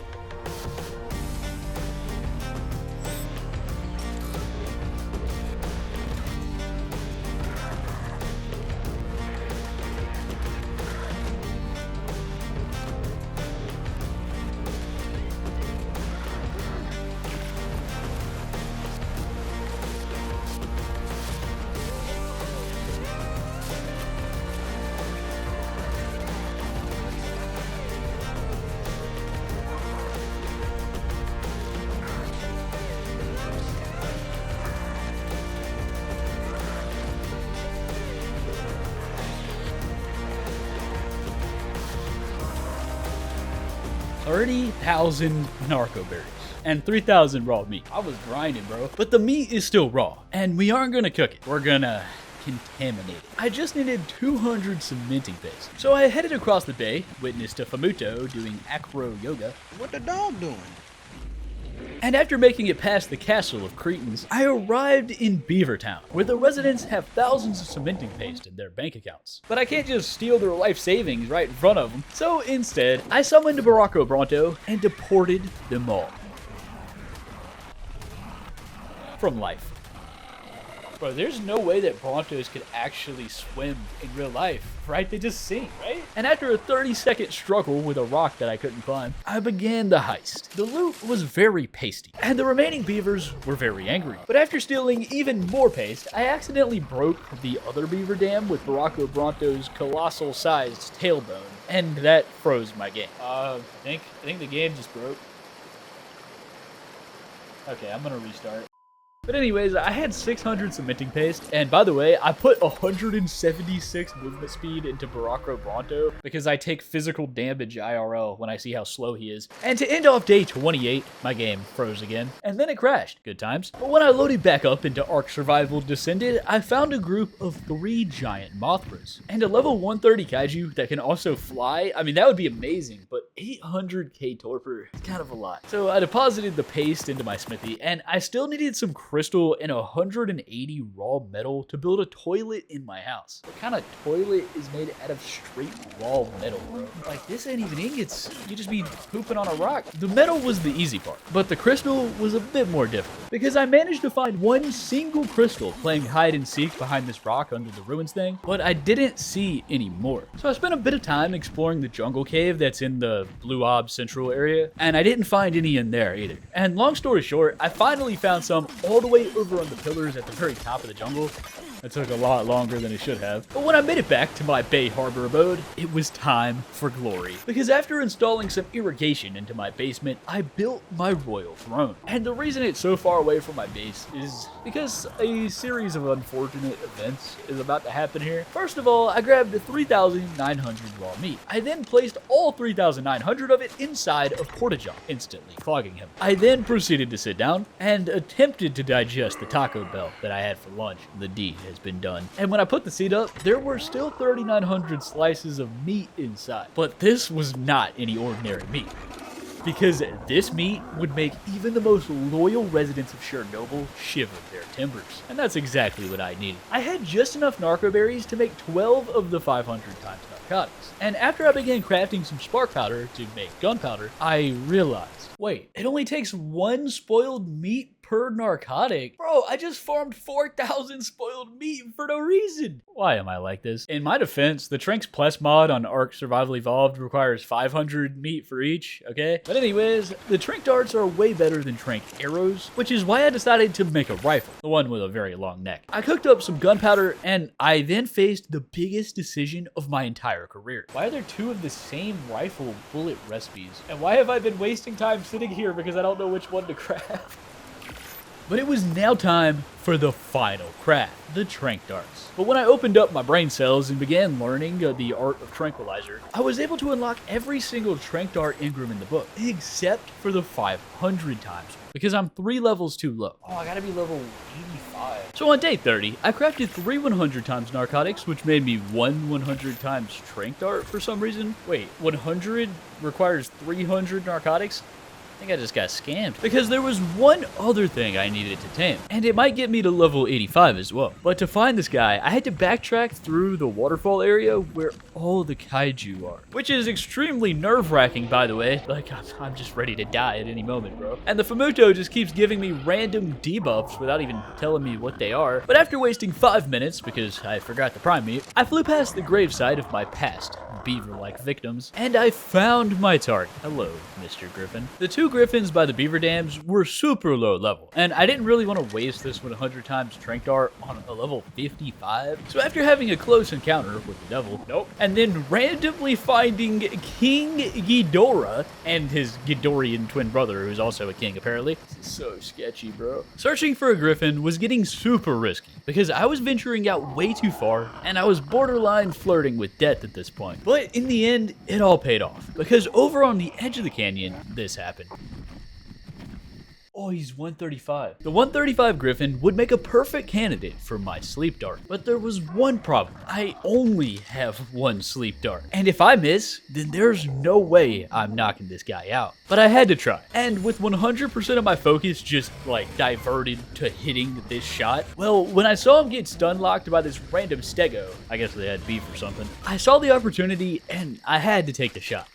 $30,000 narcoberries and 3,000 raw meat. I was grinding, bro. But the meat is still raw, and we aren't gonna cook it. We're gonna contaminate it. I just needed 200 cementing paste. So I headed across the bay, witnessed a Famuto doing acro yoga. What the dog doing? And after making it past the castle of Cretans, I arrived in Beaver Town, where the residents have thousands of cementing paste in their bank accounts. But I can't just steal their life savings right in front of them. So instead, I summoned Baracco Bronto and deported them all. From life. Bro, there's no way that Brontos could actually swim in real life, right? They just sink, right? And after a 30-second struggle with a rock that I couldn't climb, I began the heist. The loot was very pasty, and the remaining beavers were very angry. But after stealing even more paste, I accidentally broke the other beaver dam with Baracco Bronto's colossal-sized tailbone, and that froze my game. I think the game just broke. Okay, I'm gonna restart. But anyways, I had 600 cementing paste, and by the way, I put 176 movement speed into Baracco Bronto because I take physical damage IRL when I see how slow he is. And to end off day 28, my game froze again, and then it crashed. Good times. But when I loaded back up into Ark Survival Ascended, I found a group of 3 giant Mothras, and a level 130 Kaiju that can also fly. I mean, that would be amazing, but 800k torpor is kind of a lot. So I deposited the paste into my smithy, and I still needed some crystal and 180 raw metal to build a toilet in my house. What kind of toilet is made out of straight raw metal, bro? Like, this ain't even ingots. You just be pooping on a rock. The metal was the easy part, but the crystal was a bit more difficult because I managed to find one single crystal playing hide and seek behind this rock under the ruins thing, but I didn't see any more. So I spent a bit of time exploring the jungle cave that's in the Blue Ob Central area, and I didn't find any in there either. And long story short, I finally found some all the way over on the pillars at the very top of the jungle. It took a lot longer than it should have. But when I made it back to my Bay Harbor abode, it was time for glory. Because after installing some irrigation into my basement, I built my royal throne. And the reason it's so far away from my base is because a series of unfortunate events is about to happen here. First of all, I grabbed 3,900 raw meat. I then placed all 3,900 of it inside of Portageon, instantly clogging him. I then proceeded to sit down and attempted to digest the Taco Bell that I had for lunch. The deed has been done. And when I put the seed up, there were still 3,900 slices of meat inside. But this was not any ordinary meat, because this meat would make even the most loyal residents of Chernobyl shiver their timbers. And that's exactly what I needed. I had just enough narcoberries to make 12 of the 500 times narcotics. And after I began crafting some spark powder to make gunpowder, I realized, wait, it only takes one spoiled meat per narcotic? Bro, I just farmed 4,000 spoiled meat for no reason. Why am I like this? In my defense, the Tranks Plus mod on Ark Survival Evolved requires 500 meat for each, okay? But anyways, the trank darts are way better than trank arrows, which is why I decided to make a rifle, the one with a very long neck. I cooked up some gunpowder, and I then faced the biggest decision of my entire career. Why are there two of the same rifle bullet recipes? And why have I been wasting time sitting here because I don't know which one to craft? But it was now time for the final craft, the trank darts. But when I opened up my brain cells and began learning the art of tranquilizer, I was able to unlock every single trank dart engram in the book, except for the 500 times, because I'm 3 levels too low. Oh, I gotta be level 85. So on day 30, I crafted 3 100 times narcotics, which made me 1 100 times trank dart for some reason. Wait, 100 requires 300 narcotics? I think I just got scammed, because there was one other thing I needed to tame, and it might get me to level 85 as well. But to find this guy, I had to backtrack through the waterfall area where all the kaiju are, which is extremely nerve-wracking, by the way. Like, I'm just ready to die at any moment, bro. And the Famuto just keeps giving me random debuffs without even telling me what they are. But after wasting 5 minutes, because I forgot the prime meat, I flew past the gravesite of my past beaver-like victims, and I found my target. Hello, Mr. Griffin. The 2 griffins by the beaver dams were super low level, and I didn't really want to waste this 100 times trank dart on a level 55. So after having a close encounter with the devil, and then randomly finding King Ghidorah and his Ghidorian twin brother, who's also a king apparently. This is so sketchy, bro. Searching for a griffin was getting super risky, because I was venturing out way too far, and I was borderline flirting with death at this point. But in the end, it all paid off, because over on the edge of the canyon, this happened. Oh, he's 135. The 135 Griffin would make a perfect candidate for my sleep dart, but there was one problem. I only have 1 sleep dart, and if I miss, then there's no way I'm knocking this guy out. But I had to try, and with 100% of my focus just like diverted to hitting this shot, well, when I saw him get stun locked by this random stego, I guess they had beef or something, I saw the opportunity and I had to take the shot.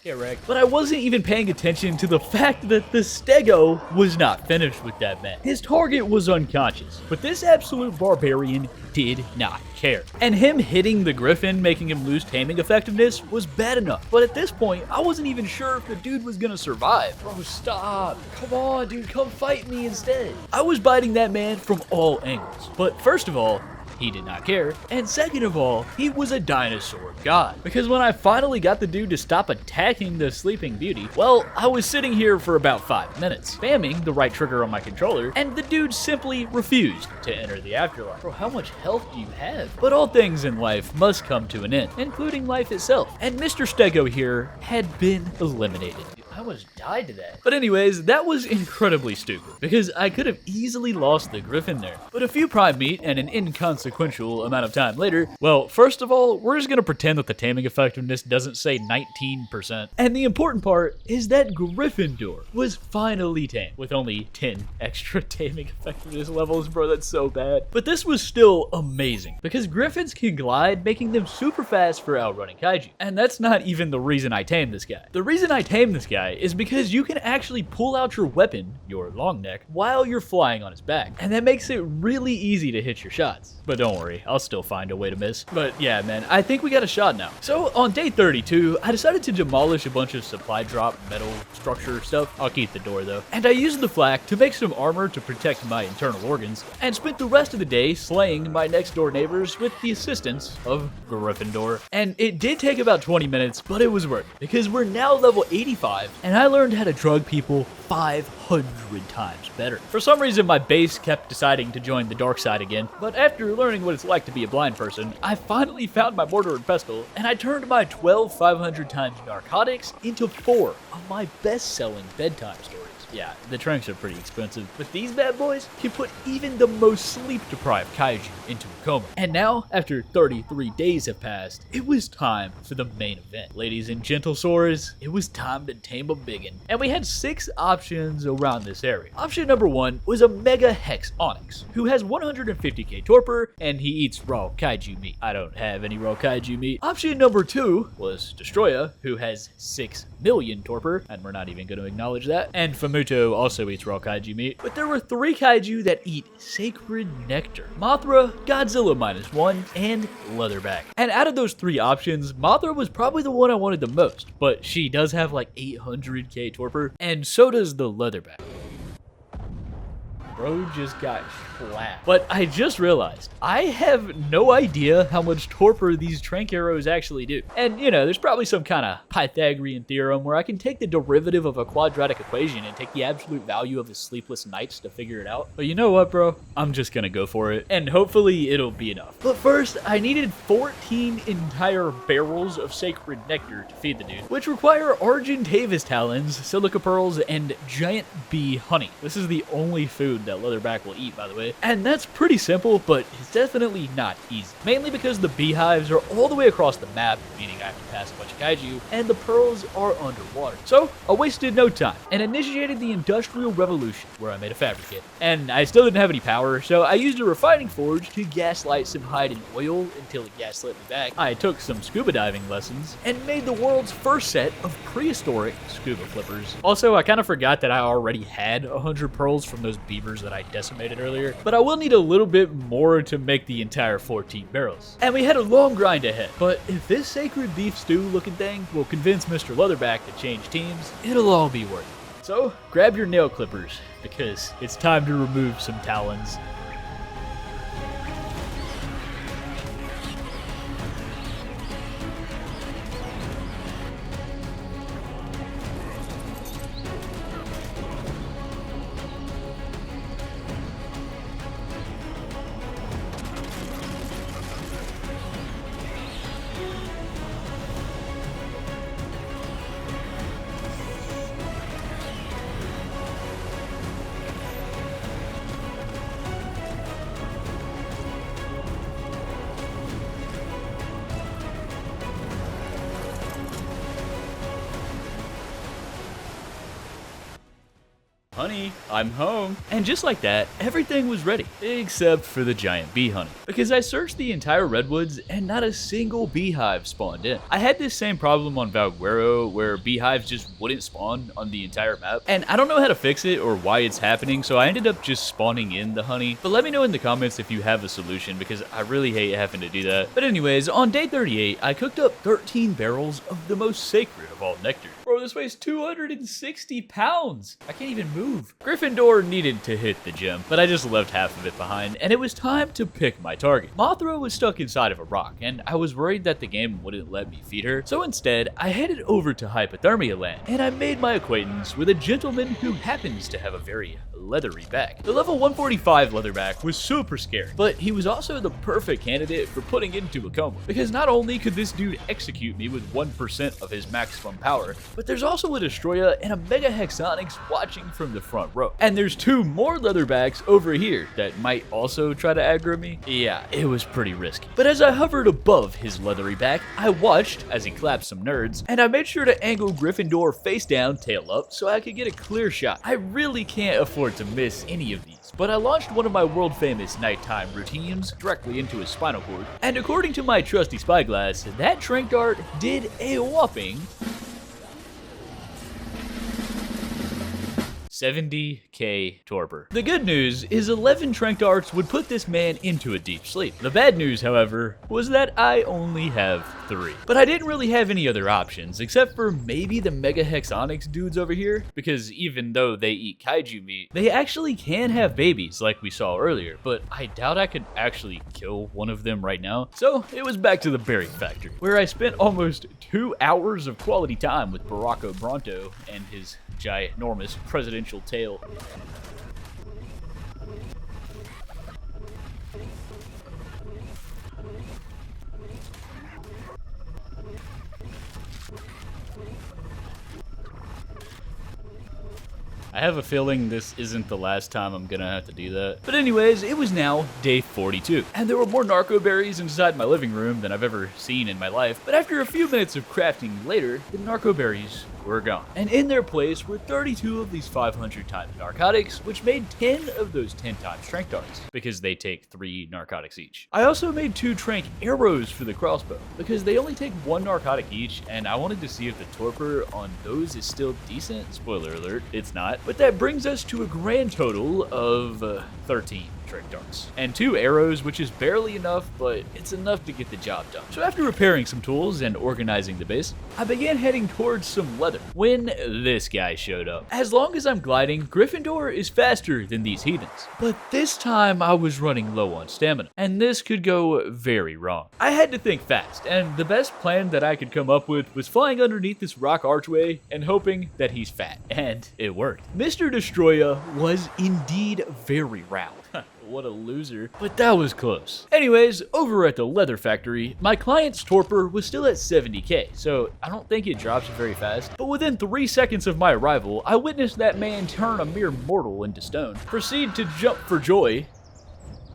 Get wrecked. But I wasn't even paying attention to the fact that the stego was not finished with that man. His target was unconscious, but this absolute barbarian did not care. And him hitting the griffin, making him lose taming effectiveness, was bad enough. But at this point, I wasn't even sure if the dude was gonna survive. Bro, stop. Come on, dude, come fight me instead. I was biting that man from all angles. But first of all, he did not care. And second of all, he was a dinosaur god. Because when I finally got the dude to stop attacking the sleeping beauty, well, I was sitting here for about 5 minutes, spamming the right trigger on my controller, and the dude simply refused to enter the afterlife. Bro, how much health do you have? But all things in life must come to an end, including life itself. And Mr. Stego here had been eliminated. I almost died to that. But anyways, that was incredibly stupid, because I could have easily lost the griffin there. But a few prime meat and an inconsequential amount of time later, well, first of all, we're just gonna pretend that the taming effectiveness doesn't say 19%. And the important part is that Gryffindor was finally tamed, with only 10 extra taming effectiveness levels, bro, that's so bad. But this was still amazing, because griffins can glide, making them super fast for outrunning kaiju. And that's not even the reason I tamed this guy. The reason I tamed this guy is because you can actually pull out your weapon, your long neck, while you're flying on his back. And that makes it really easy to hit your shots. But don't worry, I'll still find a way to miss. But yeah, man, I think we got a shot now. So on day 32, I decided to demolish a bunch of supply drop metal structure stuff. I'll keep the door though. And I used the flak to make some armor to protect my internal organs, and spent the rest of the day slaying my next door neighbors with the assistance of Gryffindor. And it did take about 20 minutes, but it was worth it, because we're now level 85, and I learned how to drug people 500 times better. For some reason, my base kept deciding to join the dark side again, but after learning what it's like to be a blind person, I finally found my mortar and pestle, and I turned my 12 500 times narcotics into 4 of my best-selling bedtime stories. Yeah, the tranks are pretty expensive, but these bad boys can put even the most sleep-deprived kaiju into a coma. And now, after 33 days have passed, it was time for the main event. Ladies and gentle soars, it was time to tame a biggin. And we had 6 options around this area. Option number 1 was a Mega Hex Onyx, who has 150k torpor, and he eats raw kaiju meat. I don't have any raw kaiju meat. Option number 2 was Destroya, who has 6 million torpor, and we're not even going to acknowledge that. And Famuto also eats raw kaiju meat. But there were 3 kaiju that eat sacred nectar: Mothra, Godzilla -1, and Leatherback. And out of those 3 options, Mothra was probably the one I wanted the most, but she does have like 800k torpor, and so does the Leatherback. Bro just got slapped. But I just realized, I have no idea how much torpor these trank arrows actually do. And you know, there's probably some kind of Pythagorean theorem where I can take the derivative of a quadratic equation and take the absolute value of his sleepless nights to figure it out. But you know what, bro? I'm just gonna go for it, and hopefully it'll be enough. But first, I needed 14 entire barrels of sacred nectar to feed the dude, which require Argentavis talons, silica pearls, and giant bee honey. This is the only food that Leatherback will eat, by the way. And that's pretty simple, but it's definitely not easy. Mainly because the beehives are all the way across the map, meaning I have to pass a bunch of kaiju, and the pearls are underwater. So I wasted no time and initiated the Industrial Revolution, where I made a fabricate. And I still didn't have any power, so I used a refining forge to gaslight some hide and oil until it gaslit me back. I took some scuba diving lessons and made the world's first set of prehistoric scuba flippers. Also, I kind of forgot that I already had 100 pearls from those beavers that I decimated earlier, but I will need a little bit more to make the entire 14 barrels. And we had a long grind ahead, but if this sacred beef stew looking thing will convince Mr. Leatherback to change teams, it'll all be worth it. So grab your nail clippers, because it's time to remove some talons. Honey, I'm home. And just like that, everything was ready, except for the giant bee honey. Because I searched the entire redwoods and not a single beehive spawned in. I had this same problem on Valguero where beehives just wouldn't spawn on the entire map. And I don't know how to fix it or why it's happening, so I ended up just spawning in the honey. But let me know in the comments if you have a solution, because I really hate having to do that. But anyways, on day 38, I cooked up 13 barrels of the most sacred of all nectar. Bro, this weighs 260 pounds. I can't even move. Gryffindor needed to hit the gym, but I just left half of it behind, and it was time to pick my target. Mothra was stuck inside of a rock, and I was worried that the game wouldn't let me feed her. So instead, I headed over to Hypothermia Land, and I made my acquaintance with a gentleman who happens to have a very leathery back. The level 145 leatherback was super scary, but he was also the perfect candidate for putting into a coma, because not only could this dude execute me with 1% of his maximum power, but there's also a destroyer and a mega hexonics watching from the front row. And there's 2 more leatherbacks over here that might also try to aggro me. Yeah, it was pretty risky. But as I hovered above his leathery back, I watched as he clapped some nerds, and I made sure to angle Gryffindor face down, tail up, so I could get a clear shot. I really can't afford to miss any of these, but I launched one of my world famous nighttime routines directly into his spinal cord, and according to my trusty spyglass, that trank dart did a whopping 70k torpor. The good news is 11 trank darts would put this man into a deep sleep. The bad news, however, was that I only have 3. But I didn't really have any other options, except for maybe the mega hexonics dudes over here, because even though they eat kaiju meat, they actually can have babies like we saw earlier, but I doubt I could actually kill one of them right now. So it was back to the berry factory, where I spent almost 2 hours of quality time with Baracco Bronto and his ginormous presidential tail. I have a feeling this isn't the last time I'm gonna have to do that. But anyways, it was now day 42, and there were more narcoberries inside my living room than I've ever seen in my life. But after a few minutes of crafting later, the narcoberries were gone. And in their place were 32 of these 500 times narcotics, which made 10 of those 10 times trank darts, because they take 3 narcotics each. I also made 2 trank arrows for the crossbow, because they only take 1 narcotic each, and I wanted to see if the torpor on those is still decent. Spoiler alert, it's not. But that brings us to a grand total of 13 trank darts and 2 arrows, which is barely enough, but it's enough to get the job done. So after repairing some tools and organizing the base, I began heading towards some leather when this guy showed up. As long as I'm gliding, Gryffindor is faster than these heathens, but this time I was running low on stamina, and this could go very wrong. I had to think fast, and the best plan that I could come up with was flying underneath this rock archway and hoping that he's fat, and it worked. Mr. Destroyer was indeed very round. What a loser. But that was close. Anyways, over at the leather factory, my client's torpor was still at 70k, so I don't think it drops very fast. But within 3 seconds of my arrival, I witnessed that man turn a mere mortal into stone, proceed to jump for joy,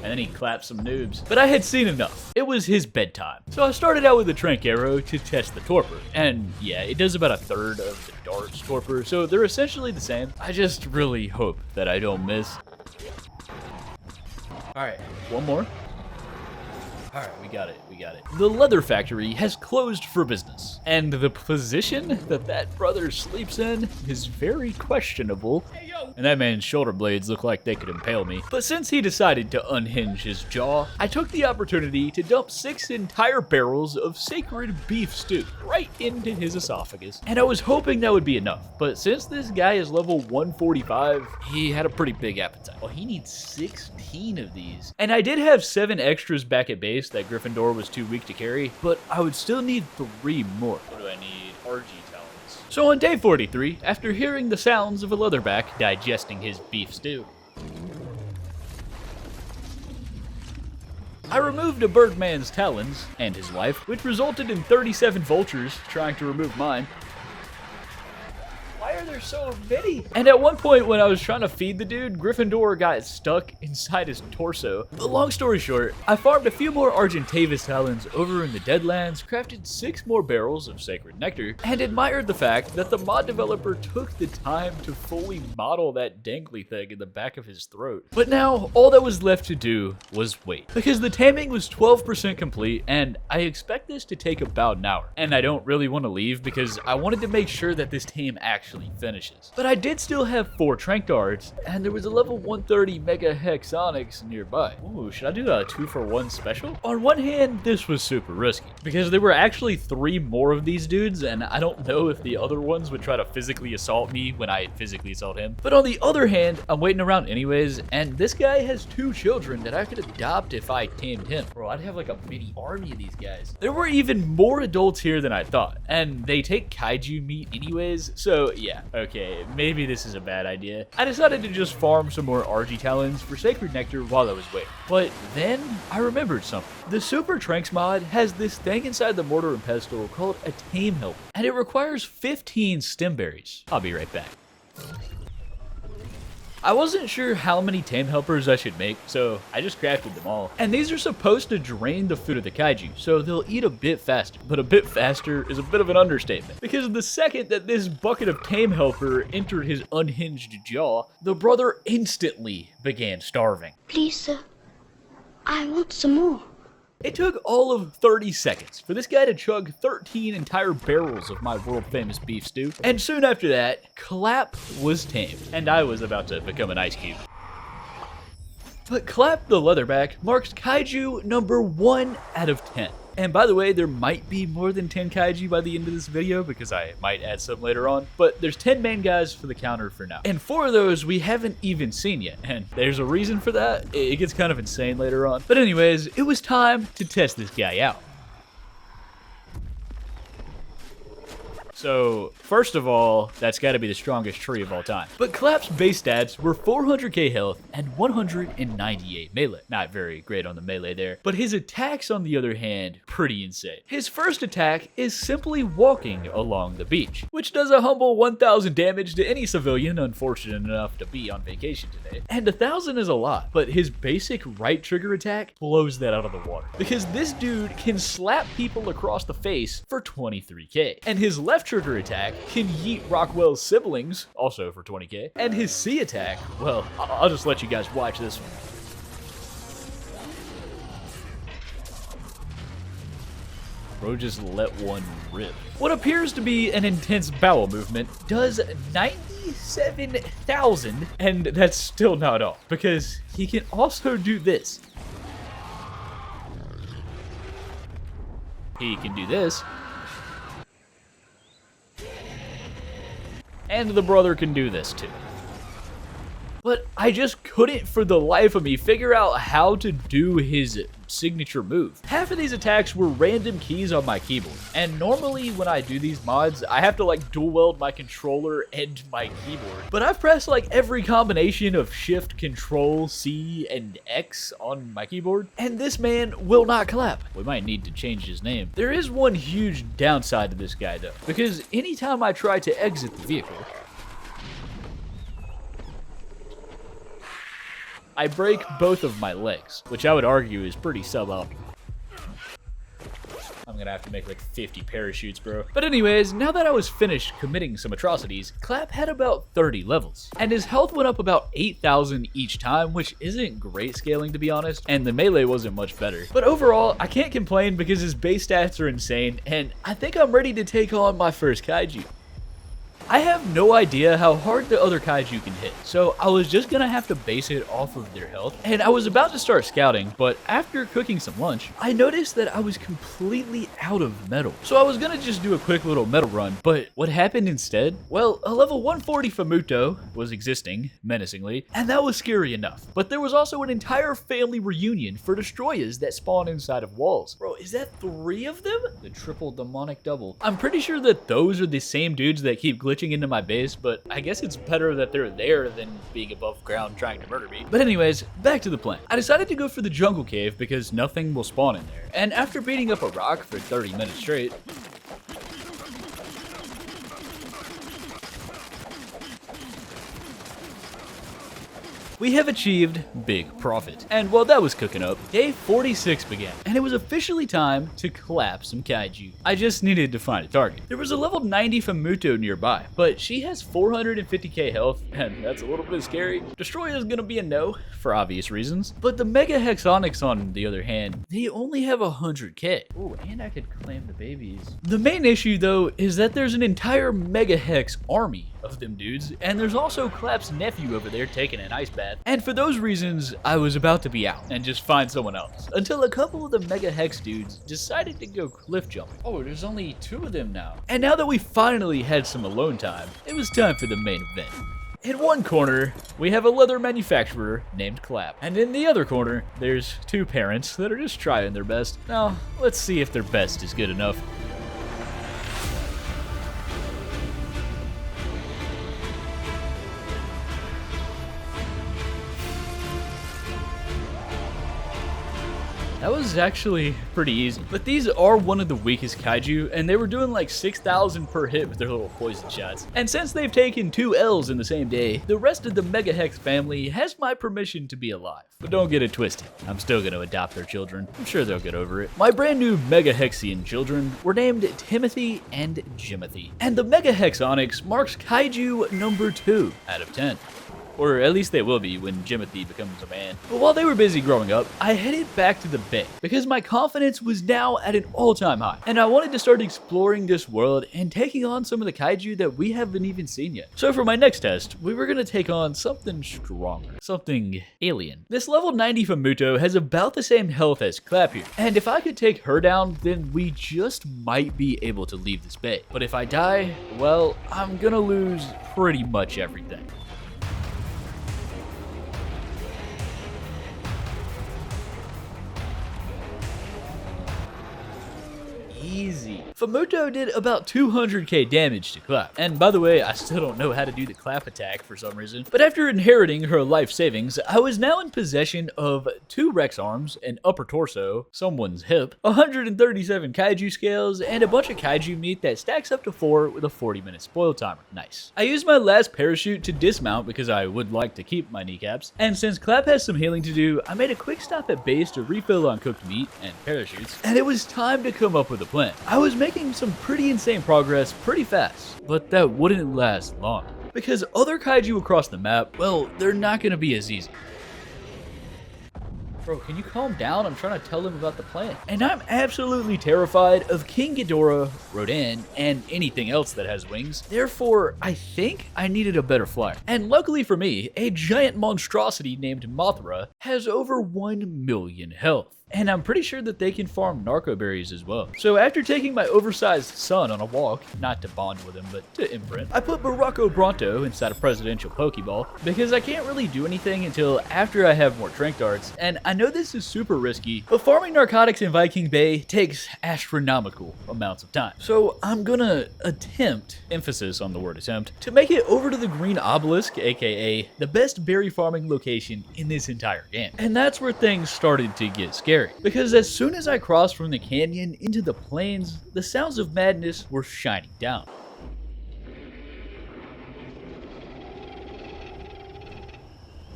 and then he clapped some noobs. But I had seen enough. It was his bedtime. So I started out with a trank arrow to test the torpor. And yeah, it does about 1/3 of the dart's torpor, so they're essentially the same. I just really hope that I don't miss. Alright, one more. Alright, we got it. The leather factory has closed for business, and the position that brother sleeps in is very questionable. Hey, yo. And that man's shoulder blades look like they could impale me. But since he decided to unhinge his jaw, I took the opportunity to dump 6 entire barrels of sacred beef stew right into his esophagus. And I was hoping that would be enough, but since this guy is level 145, he had a pretty big appetite. Well, he needs 16 of these. And I did have 7 extras back at base that Gryffindor was too weak to carry, but I would still need 3 more. What do I need? RG talents. So on day 43, after hearing the sounds of a leatherback digesting his beef stew, I removed a birdman's talons and his wife, which resulted in 37 vultures trying to remove mine. Why are there so many? And at one point when I was trying to feed the dude, Gryffindor got stuck inside his torso. But long story short, I farmed a few more Argentavis talons over in the Deadlands, crafted 6 more barrels of sacred nectar, and admired the fact that the mod developer took the time to fully model that dangly thing in the back of his throat. But now, all that was left to do was wait, because the taming was 12% complete, and I expect this to take about an hour. And I don't really want to leave because I wanted to make sure that this tame actually finishes. But I did still have 4 trank darts, and there was a level 130 mega hexonics nearby. Ooh, should I do a 2-for-1 special? On one hand, this was super risky, because there were actually 3 more of these dudes, and I don't know if the other ones would try to physically assault me when I physically assault him. But on the other hand, I'm waiting around anyways, and this guy has 2 children that I could adopt if I tamed him. Bro, I'd have like a mini army of these guys. There were even more adults here than I thought, and they take kaiju meat anyways, so yeah, Okay, maybe this is a bad idea. I decided to just farm some more RG talons for Sacred Nectar while I was waiting. But then I remembered something. The Super Tranks mod has this thing inside the Mortar and Pestle called a Tame helper, and it requires 15 stem berries. I'll be right back. I wasn't sure how many Tame helpers I should make, so I just crafted them all. And these are supposed to drain the food of the Kaiju, so they'll eat a bit faster. But a bit faster is a bit of an understatement, because the second that this bucket of Tame helper entered his unhinged jaw, the brother instantly began starving. Please, sir. I want some more. It took all of 30 seconds for this guy to chug 13 entire barrels of my world-famous beef stew, and soon after that, Clap was tamed, and I was about to become an ice cube. But Clap the Leatherback marks Kaiju number 1 out of 10. And by the way, there might be more than 10 Kaiju by the end of this video because I might add some later on, but there's 10 main guys for the counter for now. And 4 of those we haven't even seen yet, and there's a reason for that. It gets kind of insane later on. But anyways, it was time to test this guy out. So, first of all, that's gotta be the strongest tree of all time. But Clap's base stats were 400k health and 198 melee. Not very great on the melee there, but his attacks on the other hand, pretty insane. His first attack is simply walking along the beach, which does a humble 1000 damage to any civilian unfortunate enough to be on vacation today. And 1000 is a lot, but his basic right trigger attack blows that out of the water. Because this dude can slap people across the face for 23k. And his left trigger attack can yeet Rockwell's siblings, also for 20k, and his C attack, well, I'll just let you guys watch this one. Bro just let one rip. What appears to be an intense bowel movement does 97,000, and that's still not all, because he can also do this. He can do this. And the brother can do this too. But I just couldn't for the life of me figure out how to do his signature move. Half of these attacks were random keys on my keyboard, and normally when I do these mods, I have to like dual weld my controller and my keyboard. But I've pressed like every combination of Shift, Control, C, and X on my keyboard, and this man will not clap. We might need to change his name. There is one huge downside to this guy though, because anytime I try to exit the vehicle, I break both of my legs, which I would argue is pretty suboptimal. I'm gonna have to make like 50 parachutes, bro. But anyways, now that I was finished committing some atrocities, Clap had about 30 levels, and his health went up about 8,000 each time, which isn't great scaling to be honest, and the melee wasn't much better. But overall, I can't complain because his base stats are insane, and I think I'm ready to take on my first Kaiju. I have no idea how hard the other Kaiju can hit, so I was just gonna have to base it off of their health, and I was about to start scouting, but after cooking some lunch, I noticed that I was completely out of metal. So I was gonna just do a quick little metal run, but what happened instead? Well, a level 140 Famuto was existing, menacingly, and that was scary enough. But there was also an entire family reunion for destroyers that spawn inside of walls. Bro, is that 3 of them? The triple demonic double. I'm pretty sure that those are the same dudes that keep glitching into my base, but I guess it's better that they're there than being above ground trying to murder me. But anyways, back to the plan. I decided to go for the jungle cave because nothing will spawn in there. And after beating up a rock for 30 minutes straight, we have achieved big profit. And while that was cooking up, day 46 began, and it was officially time to clap some Kaiju. I just needed to find a target. There was a level 90 Famuto nearby, but she has 450k health, and that's a little bit scary. Destroyer is gonna be a no, for obvious reasons. But the Mega Hexonics, on the other hand, they only have 100k. Ooh, and I could claim the babies. The main issue though is that there's an entire Mega Hex army of them dudes, and there's also Clap's nephew over there taking an ice bath. And for those reasons, I was about to be out and just find someone else, until a couple of the Mega Hex dudes decided to go cliff jumping. Oh, there's only 2 of them now. And now that we finally had some alone time, it was time for the main event. In one corner, we have a leather manufacturer named Clap, and in the other corner, there's 2 parents that are just trying their best. Now, let's see if their best is good enough. That was actually pretty easy. But these are one of the weakest kaiju, and they were doing like 6,000 per hit with their little poison shots. And since they've taken 2 L's in the same day, the rest of the Mega Hex family has my permission to be alive. But don't get it twisted, I'm still gonna adopt their children. I'm sure they'll get over it. My brand new Mega Hexian children were named Timothy and Jimothy. And the Mega Hexonics marks kaiju number 2 out of 10. Or at least they will be when Jimothy becomes a man. But while they were busy growing up, I headed back to the bay because my confidence was now at an all-time high. And I wanted to start exploring this world and taking on some of the kaiju that we haven't even seen yet. So for my next test, we were going to take on something stronger, something alien. This level 90 Famuto has about the same health as Clap here. And if I could take her down, then we just might be able to leave this bay. But if I die, well, I'm gonna lose pretty much everything. Easy. Famuto did about 200k damage to Clap. And by the way, I still don't know how to do the Clap attack for some reason. But after inheriting her life savings, I was now in possession of 2 Rex arms, an upper torso, someone's hip, 137 kaiju scales, and a bunch of kaiju meat that stacks up to 4 with a 40-minute spoil timer. Nice. I used my last parachute to dismount because I would like to keep my kneecaps. And since Clap has some healing to do, I made a quick stop at base to refill on cooked meat and parachutes. And it was time to come up with a plan. I was making some pretty insane progress pretty fast, but that wouldn't last long. Because other kaiju across the map, well, they're not gonna be as easy. Bro, can you calm down? I'm trying to tell them about the plan. And I'm absolutely terrified of King Ghidorah, Rodan, and anything else that has wings. Therefore, I think I needed a better flyer. And luckily for me, a giant monstrosity named Mothra has over 1 million health. And I'm pretty sure that they can farm narcoberries as well. So after taking my oversized son on a walk, not to bond with him, but to imprint, I put Baracco Bronto inside a presidential Pokeball because I can't really do anything until after I have more trank darts. And I know this is super risky, but farming narcotics in Viking Bay takes astronomical amounts of time. So I'm gonna attempt, emphasis on the word attempt, to make it over to the Green Obelisk, aka the best berry farming location in this entire game. And that's where things started to get scary. Because as soon as I crossed from the canyon into the plains, the sounds of madness were shining down.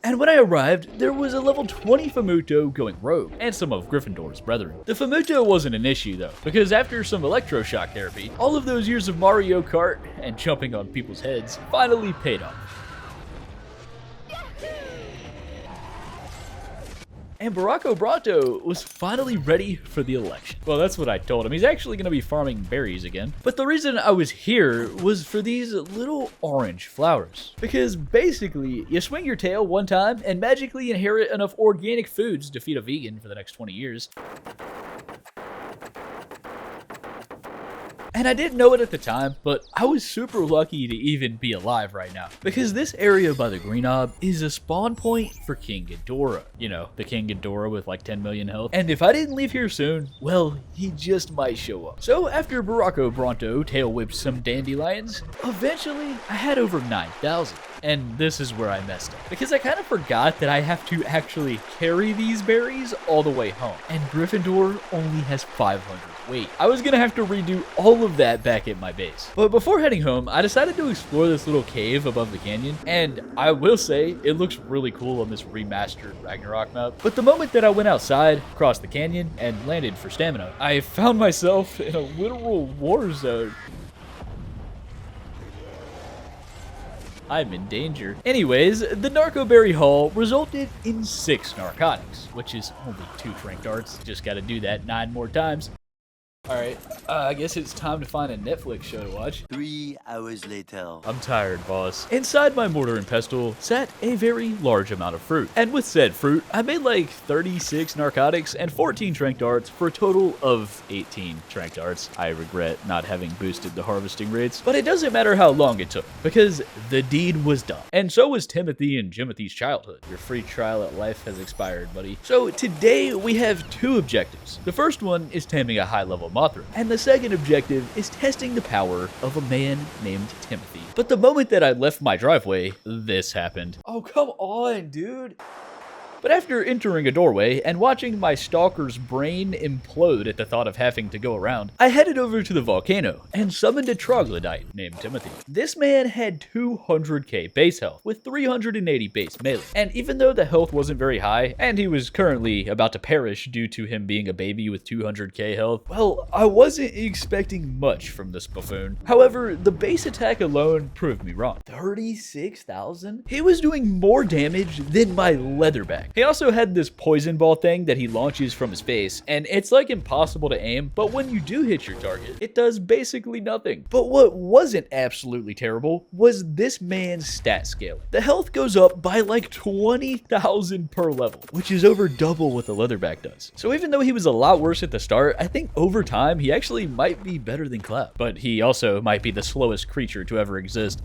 And when I arrived, there was a level 20 Famuto going rogue, and some of Gryffindor's brethren. The Famuto wasn't an issue though, because after some electroshock therapy, all of those years of Mario Kart and jumping on people's heads finally paid off. And Baracco Bronto was finally ready for the election. Well, that's what I told him. He's actually going to be farming berries again. But the reason I was here was for these little orange flowers. Because basically, you swing your tail one time and magically inherit enough organic foods to feed a vegan for the next 20 years. And I didn't know it at the time, but I was super lucky to even be alive right now. Because this area by the Green Ob is a spawn point for King Ghidorah. You know, the King Ghidorah with like 10 million health. And if I didn't leave here soon, well, he just might show up. So after Baracco Bronto tail whipped some dandelions, eventually I had over 9,000. And this is where I messed up. Because I kind of forgot that I have to actually carry these berries all the way home. And Gryffindor only has 500 weight. I was gonna have to redo all of that back at my base. But before heading home, I decided to explore this little cave above the canyon. And I will say, it looks really cool on this remastered Ragnarok map. But the moment that I went outside, crossed the canyon, and landed for stamina, I found myself in a literal war zone. I'm in danger. Anyways, the narcoberry haul resulted in 6 narcotics, which is only 2 trank darts. Just gotta do that 9 more times. Alright, I guess it's time to find a Netflix show to watch. 3 hours later. I'm tired, boss. Inside my mortar and pestle sat a very large amount of fruit. And with said fruit, I made like 36 narcotics and 14 trank darts for a total of 18 trank darts. I regret not having boosted the harvesting rates, but it doesn't matter how long it took, because the deed was done. And so was Timothy and Jimothy's childhood. Your free trial at life has expired, buddy. So today we have 2 objectives. The first one is taming a high-level Mothra, and the second objective is testing the power of a man named Timothy. But the moment that I left my driveway, this happened. Oh, come on, dude. But after entering a doorway and watching my stalker's brain implode at the thought of having to go around, I headed over to the volcano and summoned a troglodyte named Timothy. This man had 200k base health with 380 base melee. And even though the health wasn't very high, and he was currently about to perish due to him being a baby with 200k health, well, I wasn't expecting much from this buffoon. However, the base attack alone proved me wrong. 36,000? He was doing more damage than my leatherback. He also had this poison ball thing that he launches from his face, and it's like impossible to aim, but when you do hit your target, it does basically nothing. But what wasn't absolutely terrible was this man's stat scaling. The health goes up by like 20,000 per level, which is over double what the leatherback does. So even though he was a lot worse at the start, I think over time he actually might be better than Clap, but he also might be the slowest creature to ever exist.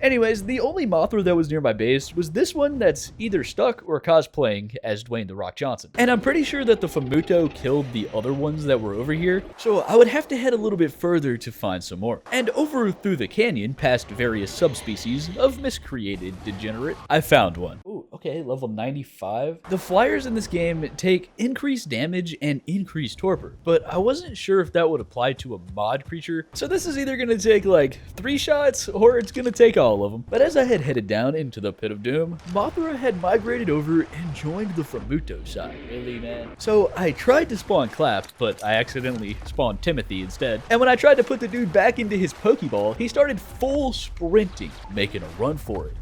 Anyways, the only Mothra that was near my base was this one that's either stuck or cosplaying as Dwayne The Rock Johnson. And I'm pretty sure that the Famuto killed the other ones that were over here, so I would have to head a little bit further to find some more. And over through the canyon, past various subspecies of miscreated degenerate, I found one. Ooh, okay, level 95. The flyers in this game take increased damage and increased torpor, but I wasn't sure if that would apply to a mod creature, so this is either gonna take like 3 shots or it's gonna take all of them. But as I had headed down into the pit of doom, Mothra had migrated over and joined the Famuto side. Really, man? So I tried to spawn Clap, but I accidentally spawned Timothy instead. And when I tried to put the dude back into his Pokeball, he started full sprinting, making a run for it.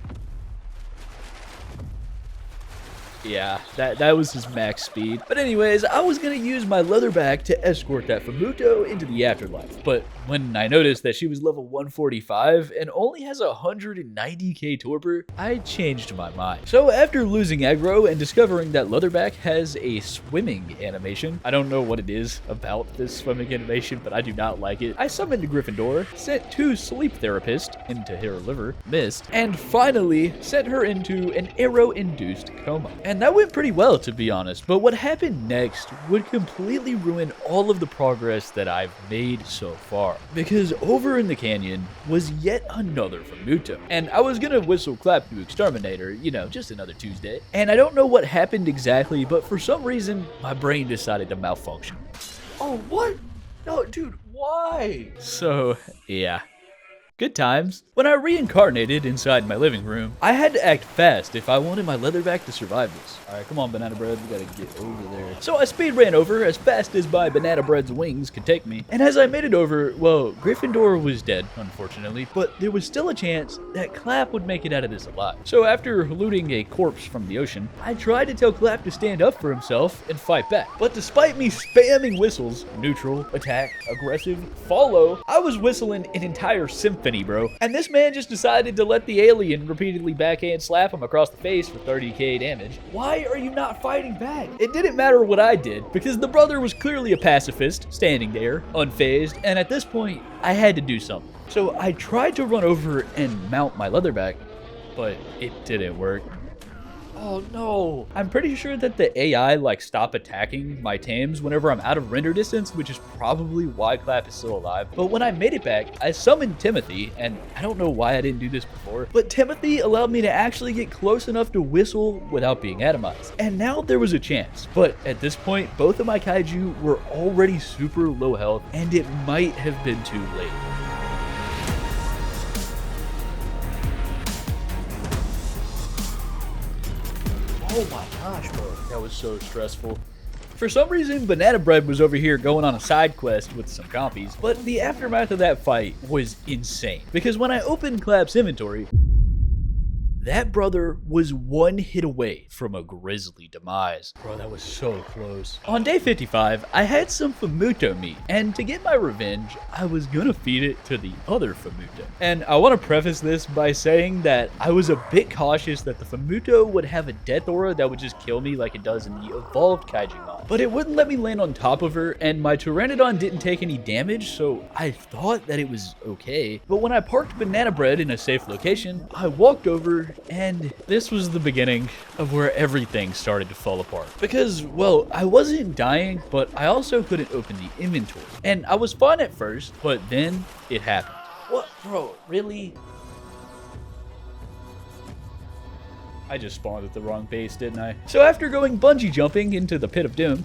Yeah, that was his max speed. But anyways, I was gonna use my leatherback to escort that Famuto into the afterlife. But when I noticed that she was level 145 and only has 190k torpor, I changed my mind. So after losing aggro and discovering that leatherback has a swimming animation, I don't know what it is about this swimming animation, but I do not like it. I summoned a Gryffindor, sent 2 sleep therapists into her liver, missed, and finally sent her into an arrow-induced coma. And that went pretty well, to be honest, but what happened next would completely ruin all of the progress that I've made so far. Because over in the canyon was yet another Famuto, and I was gonna whistle Clap to exterminate her, you know, just another Tuesday. And I don't know what happened exactly, but for some reason, my brain decided to malfunction. Oh, what? No, dude, why? So, yeah. Good times. When I reincarnated inside my living room, I had to act fast if I wanted my leatherback to survive this. Alright, come on, Banana Bread, we gotta get over there. So I speed ran over as fast as my Banana Bread's wings could take me. And as I made it over, well, Gryffindor was dead, unfortunately, but there was still a chance that Clap would make it out of this alive. So after looting a corpse from the ocean, I tried to tell Clap to stand up for himself and fight back. But despite me spamming whistles, neutral, attack, aggressive, follow, I was whistling an entire symphony, bro. And this man just decided to let the alien repeatedly backhand slap him across the face for 30k damage. Why are you not fighting back? It didn't matter what I did, because the brother was clearly a pacifist, standing there, unfazed, and at this point, I had to do something. So I tried to run over and mount my leatherback, but it didn't work. Oh no. I'm pretty sure that the AI like stop attacking my tames whenever I'm out of render distance, which is probably why Clap is still alive. But when I made it back, I summoned Timothy, and I don't know why I didn't do this before, but Timothy allowed me to actually get close enough to whistle without being atomized. And now there was a chance, but at this point, both of my Kaiju were already super low health, and it might have been too late. Oh my gosh, bro. That was so stressful. For some reason, Banana Bread was over here going on a side quest with some compies, but the aftermath of that fight was insane. Because when I opened Clap's inventory, that brother was 1 hit away from a grisly demise. Bro, that was so close. On day 55, I had some Famuto meat, and to get my revenge, I was gonna feed it to the other Famuto. And I want to preface this by saying that I was a bit cautious that the Famuto would have a death aura that would just kill me like it does in the evolved Kaiju mod. But it wouldn't let me land on top of her, and my pteranodon didn't take any damage, so I thought that it was okay. But when I parked Banana Bread in a safe location, I walked over, and this was the beginning of where everything started to fall apart. Because, well, I wasn't dying, but I also couldn't open the inventory. And I was fine at first, but then it happened. What, bro, really? I just spawned at the wrong base, didn't I? So after going bungee jumping into the pit of doom,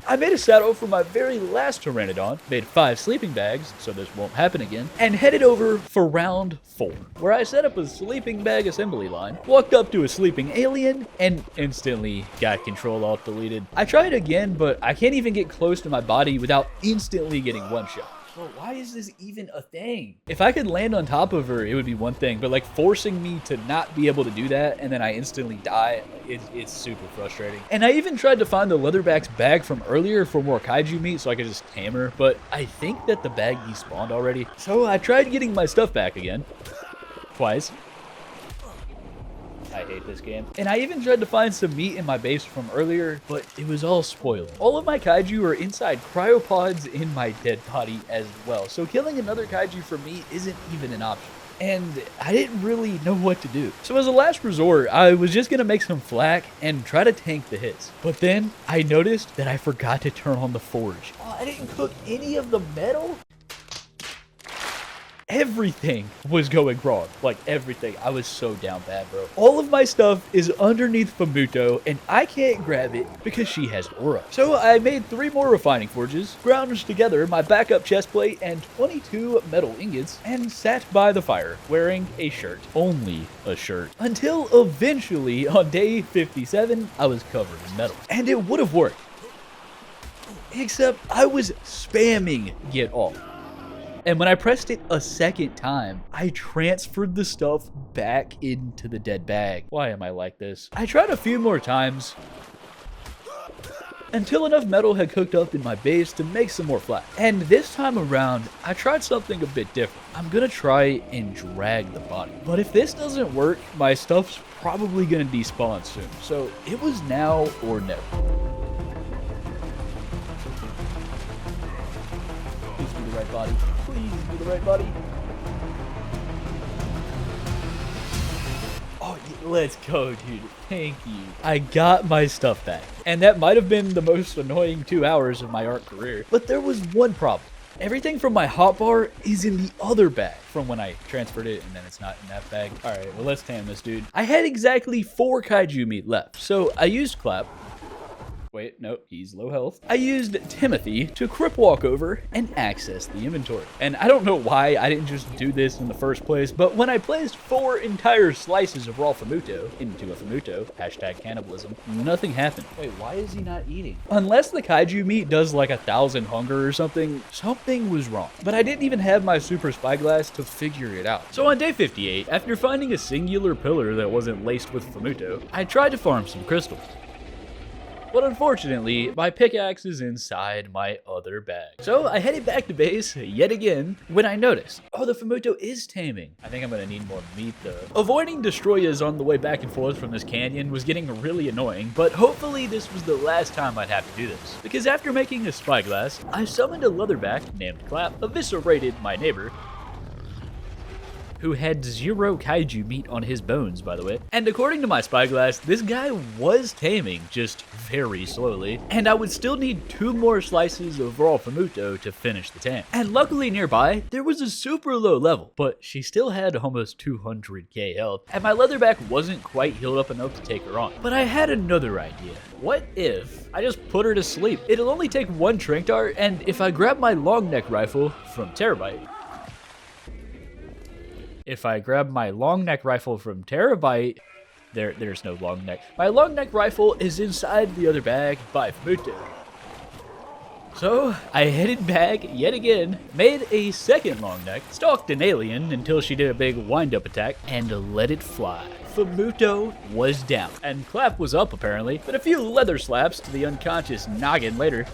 I made a saddle for my very last pteranodon, made 5 sleeping bags, so this won't happen again, and headed over for round 4, where I set up a sleeping bag assembly line, walked up to a sleeping alien, and instantly got Control-Alt-Deleted. I tried again, but I can't even get close to my body without instantly getting one-shot. Bro, why is this even a thing? If I could land on top of her, it would be one thing, but like forcing me to not be able to do that and then I instantly die, it's super frustrating. And I even tried to find the leatherback's bag from earlier for more kaiju meat so I could just tame her, but I think that the bag despawned already. So I tried getting my stuff back again. Twice. I hate this game. And I even tried to find some meat in my base from earlier, but it was all spoiled. All of my kaiju are inside cryopods in my dead body as well, so killing another kaiju for me isn't even an option. And I didn't really know what to do. So as a last resort, I was just gonna make some flak and try to tank the hits. But then I noticed that I forgot to turn on the forge. Oh, I didn't cook any of the metal? Everything was going wrong. Like everything. I was so down bad, bro. All of my stuff is underneath Famuto and I can't grab it because she has aura. So I made 3 more refining forges, ground together my backup chest plate and 22 metal ingots, and sat by the fire wearing a shirt. Only a shirt. Until eventually on day 57, I was covered in metal. And it would have worked. Except I was spamming get off. And when I pressed it a second time, I transferred the stuff back into the dead bag. Why am I like this? I tried a few more times until enough metal had cooked up in my base to make some more flak. And this time around, I tried something a bit different. I'm gonna try and drag the body. But if this doesn't work, my stuff's probably gonna despawn soon. So it was now or never. Please be the right body. Please be the right body. Oh, let's go, dude. Thank you. I got my stuff back. And that might have been the most annoying 2 hours of my Ark career. But there was one problem. Everything from my hotbar is in the other bag from when I transferred it, and then it's not in that bag. All right, well, let's tame this dude. I had exactly 4 kaiju meat left. So I used Clap. Wait, no, he's low health. I used Timothy to crip walk over and access the inventory. And I don't know why I didn't just do this in the first place, but when I placed 4 entire slices of raw Famuto into a Famuto, hashtag cannibalism, nothing happened. Wait, why is he not eating? Unless the kaiju meat does like 1,000 hunger or something, something was wrong. But I didn't even have my super spyglass to figure it out. So on day 58, after finding a singular pillar that wasn't laced with Famuto, I tried to farm some crystals. But unfortunately, my pickaxe is inside my other bag. So I headed back to base yet again when I noticed, oh, the Famuto is taming. I think I'm gonna need more meat though. Avoiding destroyers on the way back and forth from this canyon was getting really annoying, but hopefully this was the last time I'd have to do this. Because after making a spyglass, I summoned a leatherback named Clap, eviscerated my neighbor, who had 0 kaiju meat on his bones, by the way. And according to my spyglass, this guy was taming, just very slowly. And I would still need 2 more slices of raw Famuto to finish the tame. And luckily nearby, there was a super low level, but she still had almost 200k health, and my leatherback wasn't quite healed up enough to take her on. But I had another idea. What if I just put her to sleep? It'll only take 1 trank dart, and if I grab my long neck rifle from Terabyte, there's no long neck. My long neck rifle is inside the other bag by Famuto. So I headed back yet again, made a second long neck, stalked an alien until she did a big wind-up attack, and let it fly. Famuto was down, and Clap was up apparently, but a few leather slaps to the unconscious noggin later,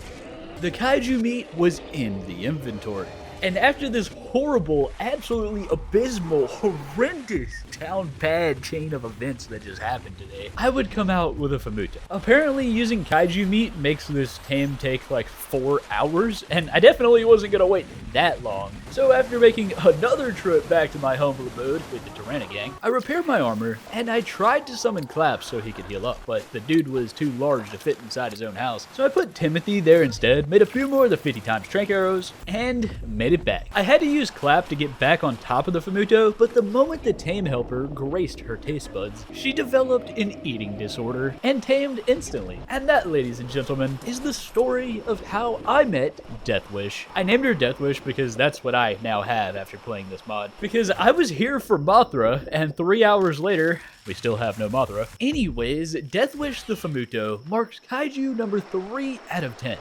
the kaiju meat was in the inventory. And after this horrible, absolutely abysmal, horrendous, down bad chain of events that just happened today, I would come out with a Famuto. Apparently using kaiju meat makes this tame take like 4 hours, and I definitely wasn't gonna wait that long. So after making another trip back to my humble abode with the Tyranna gang, I repaired my armor, and I tried to summon Clap so he could heal up, but the dude was too large to fit inside his own house. So I put Timothy there instead, made a few more of the 50 times trank arrows, and made made it back. I had to use Clap to get back on top of the Famuto, but the moment the Tame helper graced her taste buds, she developed an eating disorder and tamed instantly. And that, ladies and gentlemen, is the story of how I met Deathwish. I named her Deathwish because that's what I now have after playing this mod. Because I was here for Mothra, and 3 hours later, we still have no Mothra. Anyways, Deathwish the Famuto marks Kaiju number 3 out of 10.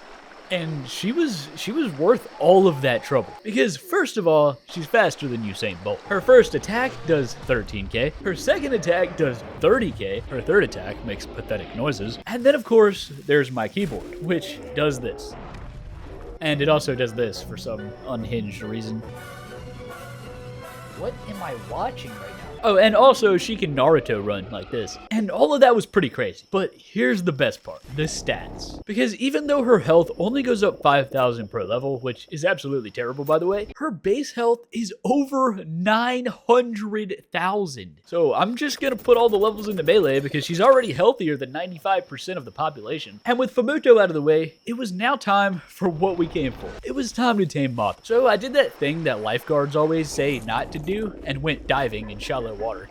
And she was worth all of that trouble. Because first of all, she's faster than Usain Bolt. Her first attack does 13k. Her second attack does 30k. Her third attack makes pathetic noises. And then of course, there's my keyboard, which does this. And it also does this for some unhinged reason. What am I watching right now? Oh, and also she can Naruto run like this. And all of that was pretty crazy. But here's the best part, the stats. Because even though her health only goes up 5,000 per level, which is absolutely terrible by the way, her base health is over 900,000. So I'm just gonna put all the levels into melee because she's already healthier than 95% of the population. And with Famuto out of the way, it was now time for what we came for. It was time to tame Mothra. So I did that thing that lifeguards always say not to do and went diving in shallow water.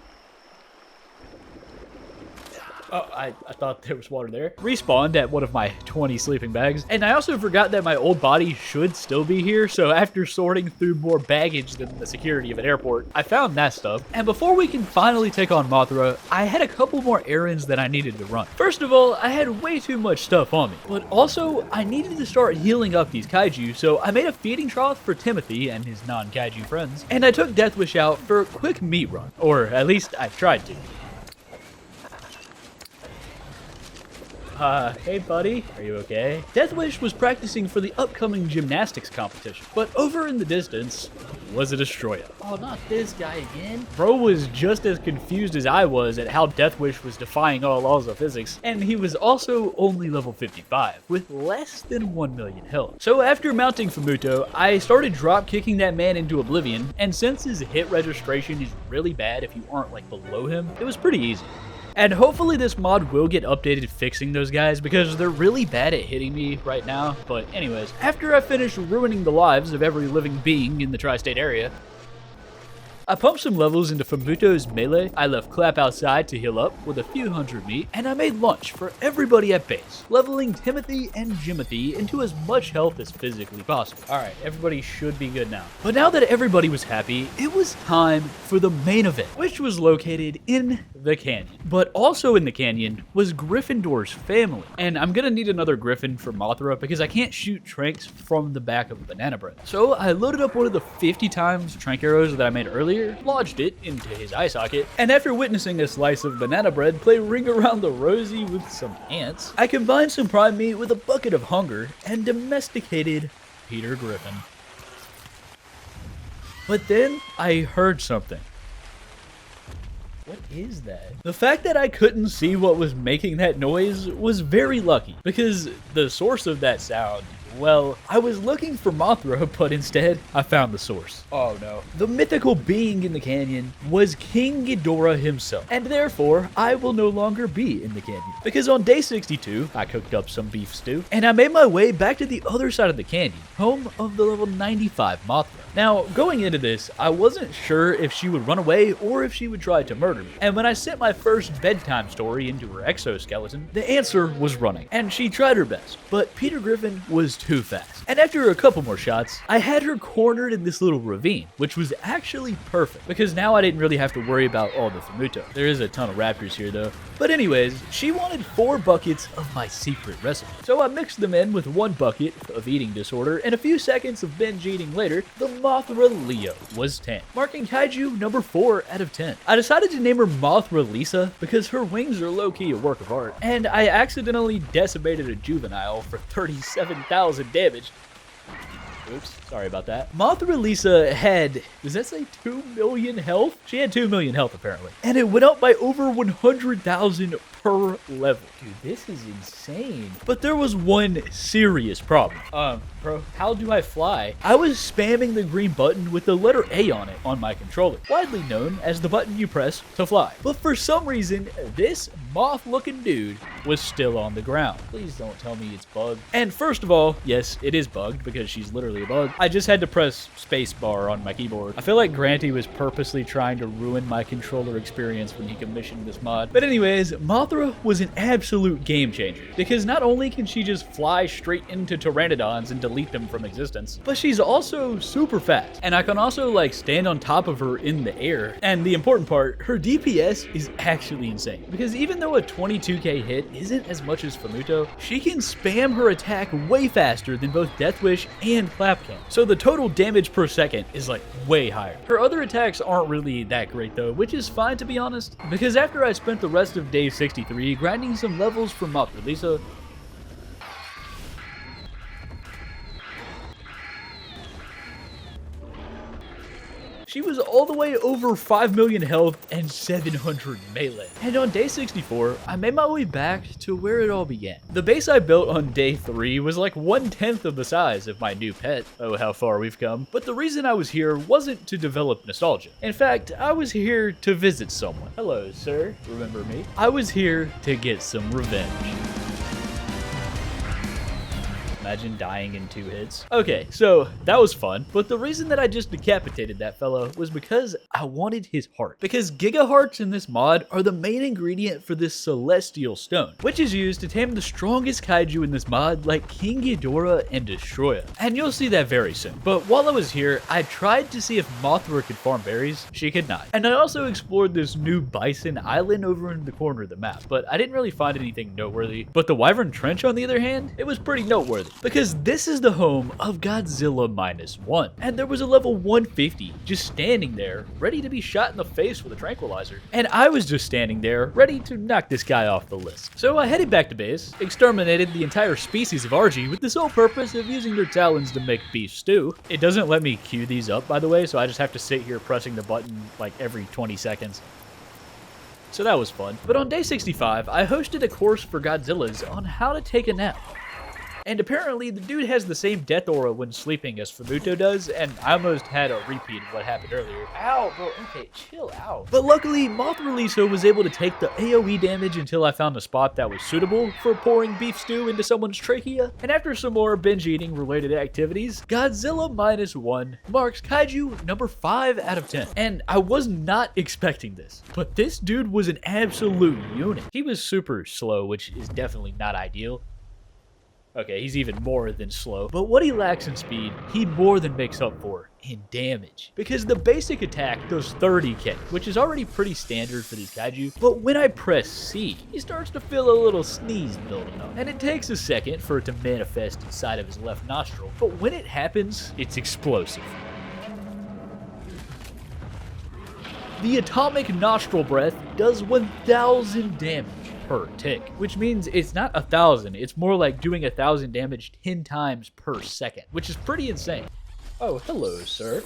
Oh, I thought there was water there. Respawned at one of my 20 sleeping bags. And I also forgot that my old body should still be here. So after sorting through more baggage than the security of an airport, I found that stuff. And before we can finally take on Mothra, I had a couple more errands that I needed to run. First of all, I had way too much stuff on me. But also, I needed to start healing up these Kaiju. So I made a feeding trough for Timothy and his non-Kaiju friends. And I took Deathwish out for a quick meat run. Or at least I tried to. Hey buddy, are you okay? Deathwish was practicing for the upcoming gymnastics competition, but over in the distance was a destroyer. Oh, not this guy again. Bro was just as confused as I was at how Deathwish was defying all laws of physics, and he was also only level 55, with less than 1 million health. So after mounting Famuto, I started drop kicking that man into oblivion, and since his hit registration is really bad if you aren't like below him, it was pretty easy. And hopefully this mod will get updated fixing those guys because they're really bad at hitting me right now. But anyways, after I finished ruining the lives of every living being in the tri-state area, I pumped some levels into Famuto's melee, I left Clap outside to heal up with a few hundred meat, and I made lunch for everybody at base, leveling Timothy and Jimothy into as much health as physically possible. Alright, everybody should be good now. But now that everybody was happy, it was time for the main event, which was located in the canyon. But also in the canyon was Gryffindor's family. And I'm gonna need another Griffin for Mothra because I can't shoot tranks from the back of banana bread. So I loaded up one of the 50 times trank arrows that I made earlier, lodged it into his eye socket, and after witnessing a slice of banana bread play Ring Around the Rosie with some ants, I combined some prime meat with a bucket of hunger and domesticated Peter Griffin. But then I heard something. What is that? The fact that I couldn't see what was making that noise was very lucky, because the source of that sound, well, I was looking for Mothra, but instead, I found the source. Oh no. The mythical being in the canyon was King Ghidorah himself, and therefore, I will no longer be in the canyon. Because on day 62, I cooked up some beef stew, and I made my way back to the other side of the canyon, home of the level 95 Mothra. Now, going into this, I wasn't sure if she would run away or if she would try to murder me. And when I sent my first bedtime story into her exoskeleton, the answer was running. And she tried her best, but Peter Griffin was too fast. And after a couple more shots, I had her cornered in this little ravine, which was actually perfect because now I didn't really have to worry about all the Famuto. There is a ton of raptors here though. But anyways, she wanted 4 buckets of my secret recipe. So I mixed them in with 1 bucket of eating disorder, and a few seconds of binge eating later, the Mothra Leo was 10, marking Kaiju number 4 out of 10. I decided to name her Mothra Lisa because her wings are low-key a work of art, and I accidentally decimated a juvenile for 37,000 damage. Oops, sorry about that. Mothra Lisa had, does that say 2 million health? She had 2 million health apparently. And it went up by over 100,000 per level. Dude, this is insane. But there was one serious problem. Bro, how do I fly? I was spamming the green button with the letter A on it on my controller, widely known as the button you press to fly. But for some reason, this moth-looking dude was still on the ground. Please don't tell me it's bugged. And first of all, yes, it is bugged because she's literally a bug. I just had to press spacebar on my keyboard. I feel like Granty was purposely trying to ruin my controller experience when he commissioned this mod. But anyways, Mothra was an absolute game changer because not only can she just fly straight into pteranodons and delete them from existence, but she's also super fast. And I can also like stand on top of her in the air. And the important part, her DPS is actually insane because even though a 22k hit isn't as much as Famuto, she can spam her attack way faster than both Death Wish and Clapcam. So the total damage per second is like way higher. Her other attacks aren't really that great though, which is fine to be honest, because after I spent the rest of day 63 grinding some levels from Mothra Lisa, she was all the way over 5 million health and 700 melee. And on day 64, I made my way back to where it all began. The base I built on day 3 was like 1/10 of the size of my new pet. Oh, how far we've come. But the reason I was here wasn't to develop nostalgia. In fact, I was here to visit someone. Hello, sir. Remember me? I was here to get some revenge. Imagine dying in 2 hits. Okay, so that was fun, but the reason that I just decapitated that fellow was because I wanted his heart. Because Giga Hearts in this mod are the main ingredient for this celestial stone, which is used to tame the strongest kaiju in this mod like King Ghidorah and Destroya. And you'll see that very soon. But while I was here, I tried to see if Mothra could farm berries. She could not. And I also explored this new bison island over in the corner of the map, but I didn't really find anything noteworthy. But the Wyvern Trench, on the other hand, it was pretty noteworthy. Because this is the home of Godzilla -1. And there was a level 150 just standing there, ready to be shot in the face with a tranquilizer. And I was just standing there, ready to knock this guy off the list. So I headed back to base, exterminated the entire species of Argy with the sole purpose of using their talons to make beef stew. It doesn't let me queue these up, by the way, so I just have to sit here pressing the button like every 20 seconds. So that was fun. But on day 65, I hosted a course for Godzillas on how to take a nap. And apparently the dude has the same death aura when sleeping as Famuto does, and I almost had a repeat of what happened earlier. Ow, bro, okay, chill out. But luckily, Mothra Lisa was able to take the AoE damage until I found a spot that was suitable for pouring beef stew into someone's trachea. And after some more binge eating related activities, Godzilla -1 marks Kaiju number 5 out of 10. And I was not expecting this, but this dude was an absolute unit. He was super slow, which is definitely not ideal. Okay, he's even more than slow, but what he lacks in speed, he more than makes up for in damage. Because the basic attack does 30k, which is already pretty standard for these kaiju, but when I press C, he starts to feel a little sneeze building up. And it takes a second for it to manifest inside of his left nostril, but when it happens, it's explosive. The atomic nostril breath does 1000 damage per tick, which means it's not 1000, it's more like doing 1000 damage 10 times per second, which is pretty insane. Oh, hello, sir.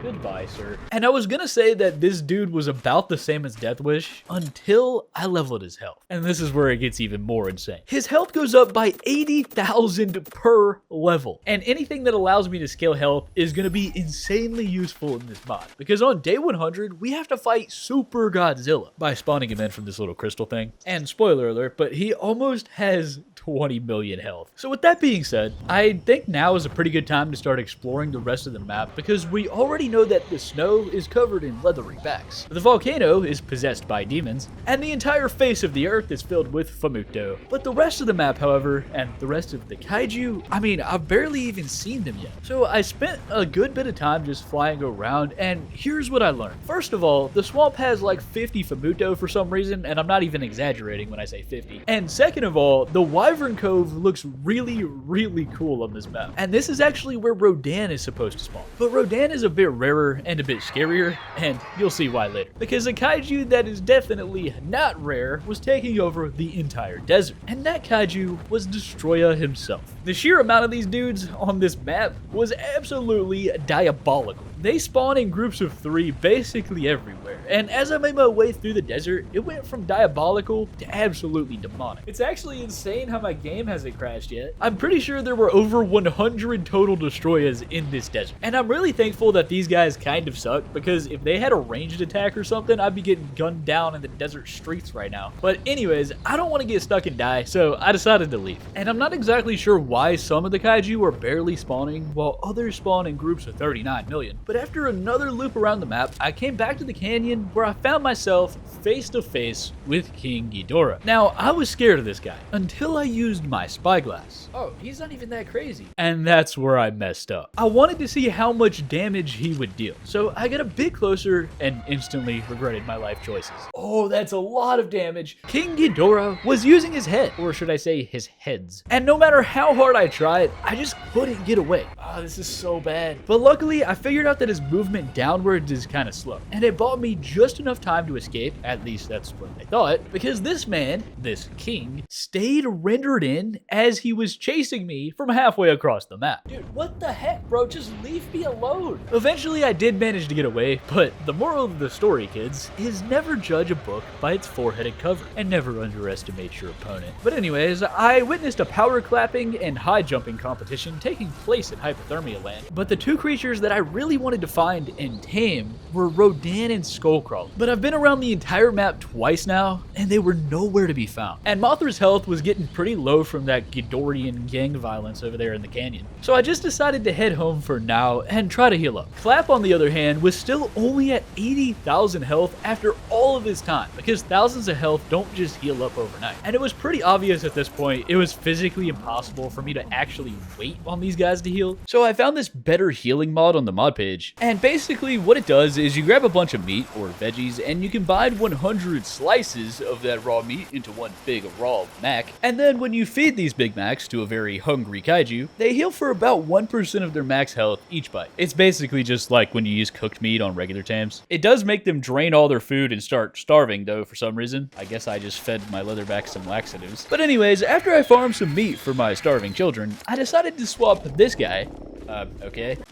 Goodbye, sir. And I was gonna say that this dude was about the same as Death Wish until I leveled his health. And this is where it gets even more insane. His health goes up by 80,000 per level. And anything that allows me to scale health is gonna be insanely useful in this mod. Because on day 100, we have to fight Super Godzilla by spawning him in from this little crystal thing. And spoiler alert, but he almost has 20 million health. So with that being said, I think now is a pretty good time to start exploring the rest of the map because we already know that the snow is covered in leathery backs. The volcano is possessed by demons, and the entire face of the earth is filled with Famuto. But the rest of the map, however, and the rest of the kaiju, I mean, I've barely even seen them yet. So I spent a good bit of time just flying around, and here's what I learned. First of all, the swamp has like 50 Famuto for some reason, and I'm not even exaggerating when I say 50. And second of all, the Wyvern Cove looks really, really cool on this map. And this is actually where Rodan is supposed to spawn. But Rodan is a bit rarer and a bit scarier, and you'll see why later. Because a kaiju that is definitely not rare was taking over the entire desert. And that kaiju was Destroya himself. The sheer amount of these dudes on this map was absolutely diabolical. They spawn in groups of 3 basically everywhere, and as I made my way through the desert, it went from diabolical to absolutely demonic. It's actually insane how my game hasn't crashed yet. I'm pretty sure there were over 100 total destroyers in this desert, and I'm really thankful that these guys kind of suck, because if they had a ranged attack or something, I'd be getting gunned down in the desert streets right now. But anyways, I don't want to get stuck and die, so I decided to leave. And I'm not exactly sure why some of the kaiju are barely spawning while others spawn in groups of 39 million. But after another loop around the map, I came back to the canyon where I found myself face to face with King Ghidorah. Now, I was scared of this guy until I used my spyglass. Oh, he's not even that crazy. And that's where I messed up. I wanted to see how much damage he would deal, so I got a bit closer and instantly regretted my life choices. Oh, that's a lot of damage. King Ghidorah was using his head, or should I say his heads. And no matter how hard I tried, I just couldn't get away. Oh, this is so bad. But luckily, I figured out that his movement downwards is kind of slow, and it bought me just enough time to escape, at least that's what I thought, because this man, this king, stayed rendered in as he was chasing me from halfway across the map. Dude, what the heck, bro? Just leave me alone. Eventually, I did manage to get away, but the moral of the story, kids, is never judge a book by its four-headed cover, and never underestimate your opponent. But anyways, I witnessed a power clapping and high jumping competition taking place in Hypothermia Land, but the 2 creatures that I really wanted to find and tame were Rodan and Skullcrawler. But I've been around the entire map twice now, and they were nowhere to be found. And Mothra's health was getting pretty low from that Ghidorrean gang violence over there in the canyon. So I just decided to head home for now and try to heal up. Clap, on the other hand, was still only at 80,000 health after all of his time, because thousands of health don't just heal up overnight. And it was pretty obvious at this point it was physically impossible for me to actually wait on these guys to heal. So I found this better healing mod on the mod page, and basically what it does is you grab a bunch of meat or veggies and you combine 100 slices of that raw meat into one big raw mac, and then when you feed these Big Macs to a very hungry kaiju, they heal for about 1% of their max health each bite. It's basically just like when you use cooked meat on regular tames. It does make them drain all their food and start starving though for some reason. I guess I just fed my leatherback some laxatives. But anyways, after I farmed some meat for my starving children, I decided to swap this guy,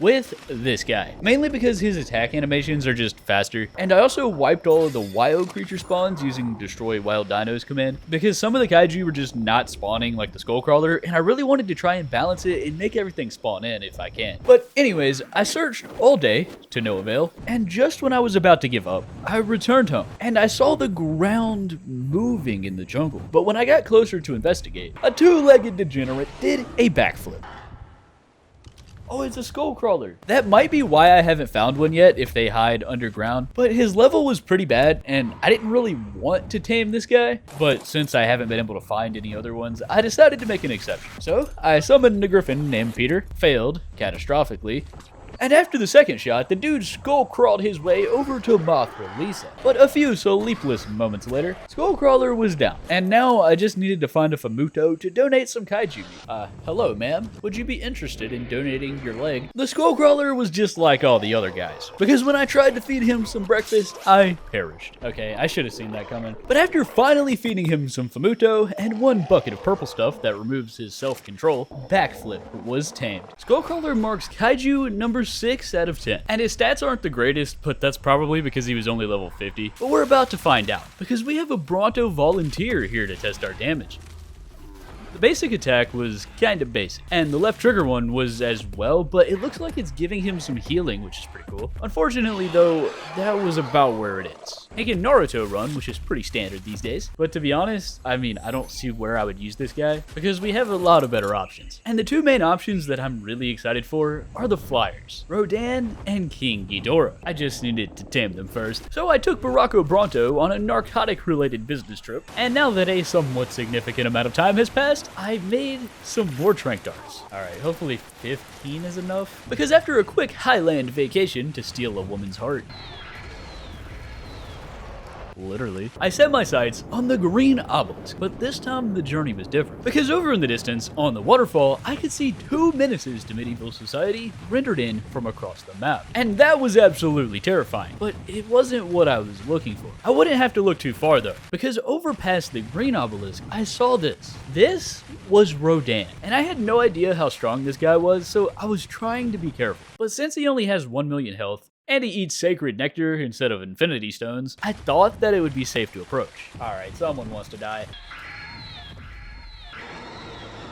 with this guy. Mainly because his attack animations are just faster, and I also wiped all of the wild creature spawns using Destroy Wild Dinos command, because some of the kaiju were just not spawning like the Skullcrawler, and I really wanted to try and balance it and make everything spawn in if I can. But anyways, I searched all day to no avail, and just when I was about to give up, I returned home, and I saw the ground moving in the jungle. But when I got closer to investigate, a 2-legged degenerate did a backflip. Oh, it's a Skullcrawler. That might be why I haven't found one yet if they hide underground, but his level was pretty bad and I didn't really want to tame this guy, but since I haven't been able to find any other ones, I decided to make an exception. So I summoned a griffin named Peter, failed catastrophically, and after the second shot, the dude skull crawled his way over to Mothra Lisa. But a few sleepless moments later, Skullcrawler was down, and now I just needed to find a Famuto to donate some kaiju meat. Hello ma'am, would you be interested in donating your leg? The Skullcrawler was just like all the other guys, because when I tried to feed him some breakfast, I perished. Okay, I should have seen that coming. But after finally feeding him some Famuto and 1 bucket of purple stuff that removes his self-control, Backflip was tamed. Skullcrawler marks kaiju number 6 out of 10. And his stats aren't the greatest, but that's probably because he was only level 50. But we're about to find out, because we have a Bronto volunteer here to test our damage. The basic attack was kinda basic, and the left trigger one was as well, but it looks like it's giving him some healing, which is pretty cool. Unfortunately though, that was about where it is. He can Naruto run, which is pretty standard these days, but to be honest, I don't see where I would use this guy, because we have a lot of better options. And the 2 main options that I'm really excited for are the flyers, Rodan and King Ghidorah. I just needed to tame them first. So I took Baracco Bronto on a narcotic-related business trip, and now that a somewhat significant amount of time has passed, I made some more trank darts. Alright, hopefully 15 is enough. Because after a quick Highland vacation to steal a woman's heart, literally, I set my sights on the green obelisk, but this time the journey was different. Because over in the distance, on the waterfall, I could see two menaces to medieval society rendered in from across the map. And that was absolutely terrifying, but it wasn't what I was looking for. I wouldn't have to look too far though, because over past the green obelisk, I saw this. This was Rodan, and I had no idea how strong this guy was, so I was trying to be careful. But since he only has 1 million health, and he eats sacred nectar instead of infinity stones, I thought that it would be safe to approach. Alright, someone wants to die.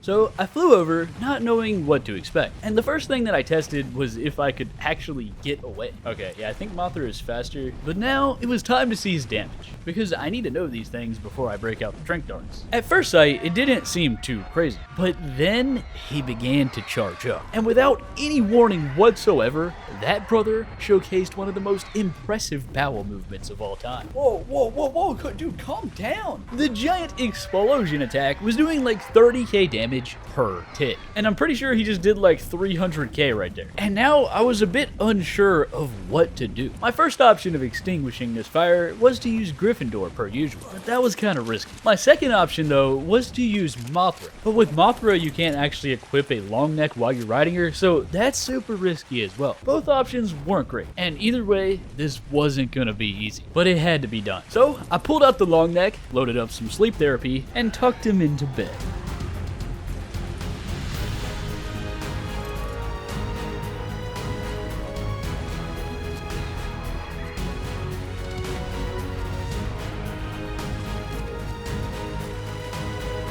So I flew over, not knowing what to expect. And the first thing that I tested was if I could actually get away. Okay, yeah, I think Mothra is faster, but now it was time to see his damage, because I need to know these things before I break out the trank darts. At first sight, it didn't seem too crazy, but then he began to charge up. And without any warning whatsoever, that brother showcased one of the most impressive bowel movements of all time. Whoa, whoa, whoa, whoa, dude, calm down. The giant explosion attack was doing like 30k damage per tick. And I'm pretty sure he just did like 300k right there. And now I was a bit unsure of what to do. My first option of extinguishing this fire was to use Gryffindor per usual, but that was kind of risky. My second option though was to use Mothra. But with Mothra you can't actually equip a long neck while you're riding her, so that's super risky as well. Both options weren't great, and either way, this wasn't gonna be easy, but it had to be done. So I pulled out the long neck, loaded up some sleep therapy, and tucked him into bed.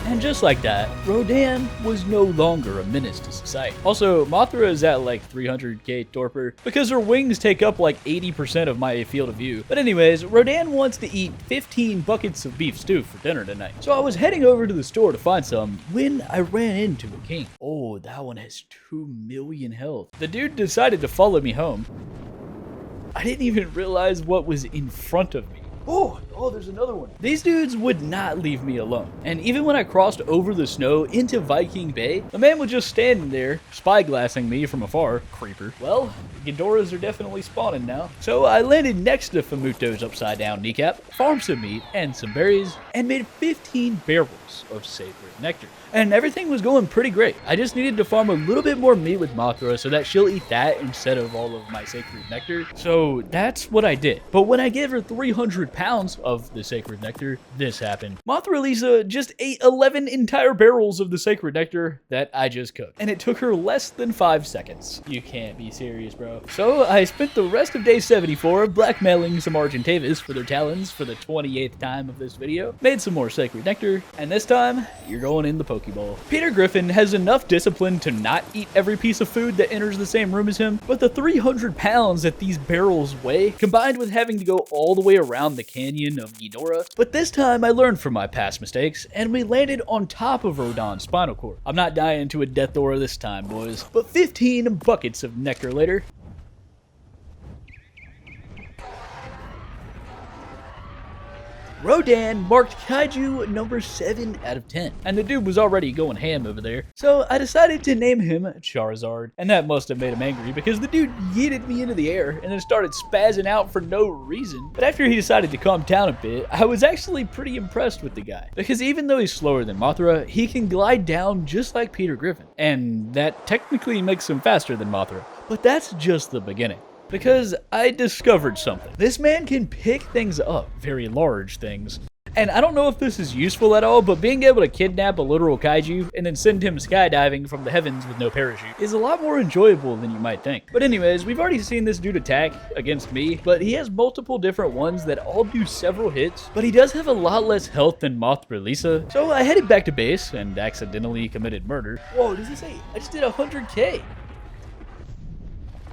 And just like that, Rodan was no longer a menace to society. Also, Mothra is at like 300k torpor because her wings take up like 80% of my field of view. But anyways, Rodan wants to eat 15 buckets of beef stew for dinner tonight. So I was heading over to the store to find some when I ran into a king. Oh, that one has 2 million health. The dude decided to follow me home. I didn't even realize what was in front of me. Oh, there's another one. These dudes would not leave me alone. And even when I crossed over the snow into Viking Bay, the man was just standing there, spyglassing me from afar. Creeper. Well, Ghidorahs are definitely spawning now. So I landed next to Famuto's upside down kneecap, farmed some meat and some berries, and made 15 barrels of sacred nectar. And everything was going pretty great. I just needed to farm a little bit more meat with Mothra so that she'll eat that instead of all of my sacred nectar. So that's what I did. But when I gave her 300 pounds of the sacred nectar, this happened. Mothra Lisa just ate 11 entire barrels of the sacred nectar that I just cooked. And it took her less than 5 seconds. You can't be serious, bro. So I spent the rest of day 74 blackmailing some Argentavis for their talons for the 28th time of this video. Made some more sacred nectar. And this time, you're going in the Pokeball. Peter Griffin has enough discipline to not eat every piece of food that enters the same room as him, but the 300 pounds that these barrels weigh, combined with having to go all the way around the canyon of Ghidorah. But this time I learned from my past mistakes, and we landed on top of Rodan's spinal cord. I'm not dying to a death aura this time, boys. But 15 buckets of nectar later, Rodan marked Kaiju number 7 out of 10. And the dude was already going ham over there. So I decided to name him Charizard. And that must have made him angry because the dude yeeted me into the air and then started spazzing out for no reason. But after he decided to calm down a bit, I was actually pretty impressed with the guy. Because even though he's slower than Mothra, he can glide down just like Peter Griffin. And that technically makes him faster than Mothra. But that's just the beginning. Because I discovered something. This man can pick things up, very large things. And I don't know if this is useful at all, but being able to kidnap a literal kaiju and then send him skydiving from the heavens with no parachute is a lot more enjoyable than you might think. But anyways, we've already seen this dude attack against me, but he has multiple different ones that all do several hits, but he does have a lot less health than Mothra Lisa. So I headed back to base and accidentally committed murder. Whoa, does it say? I just did 100k.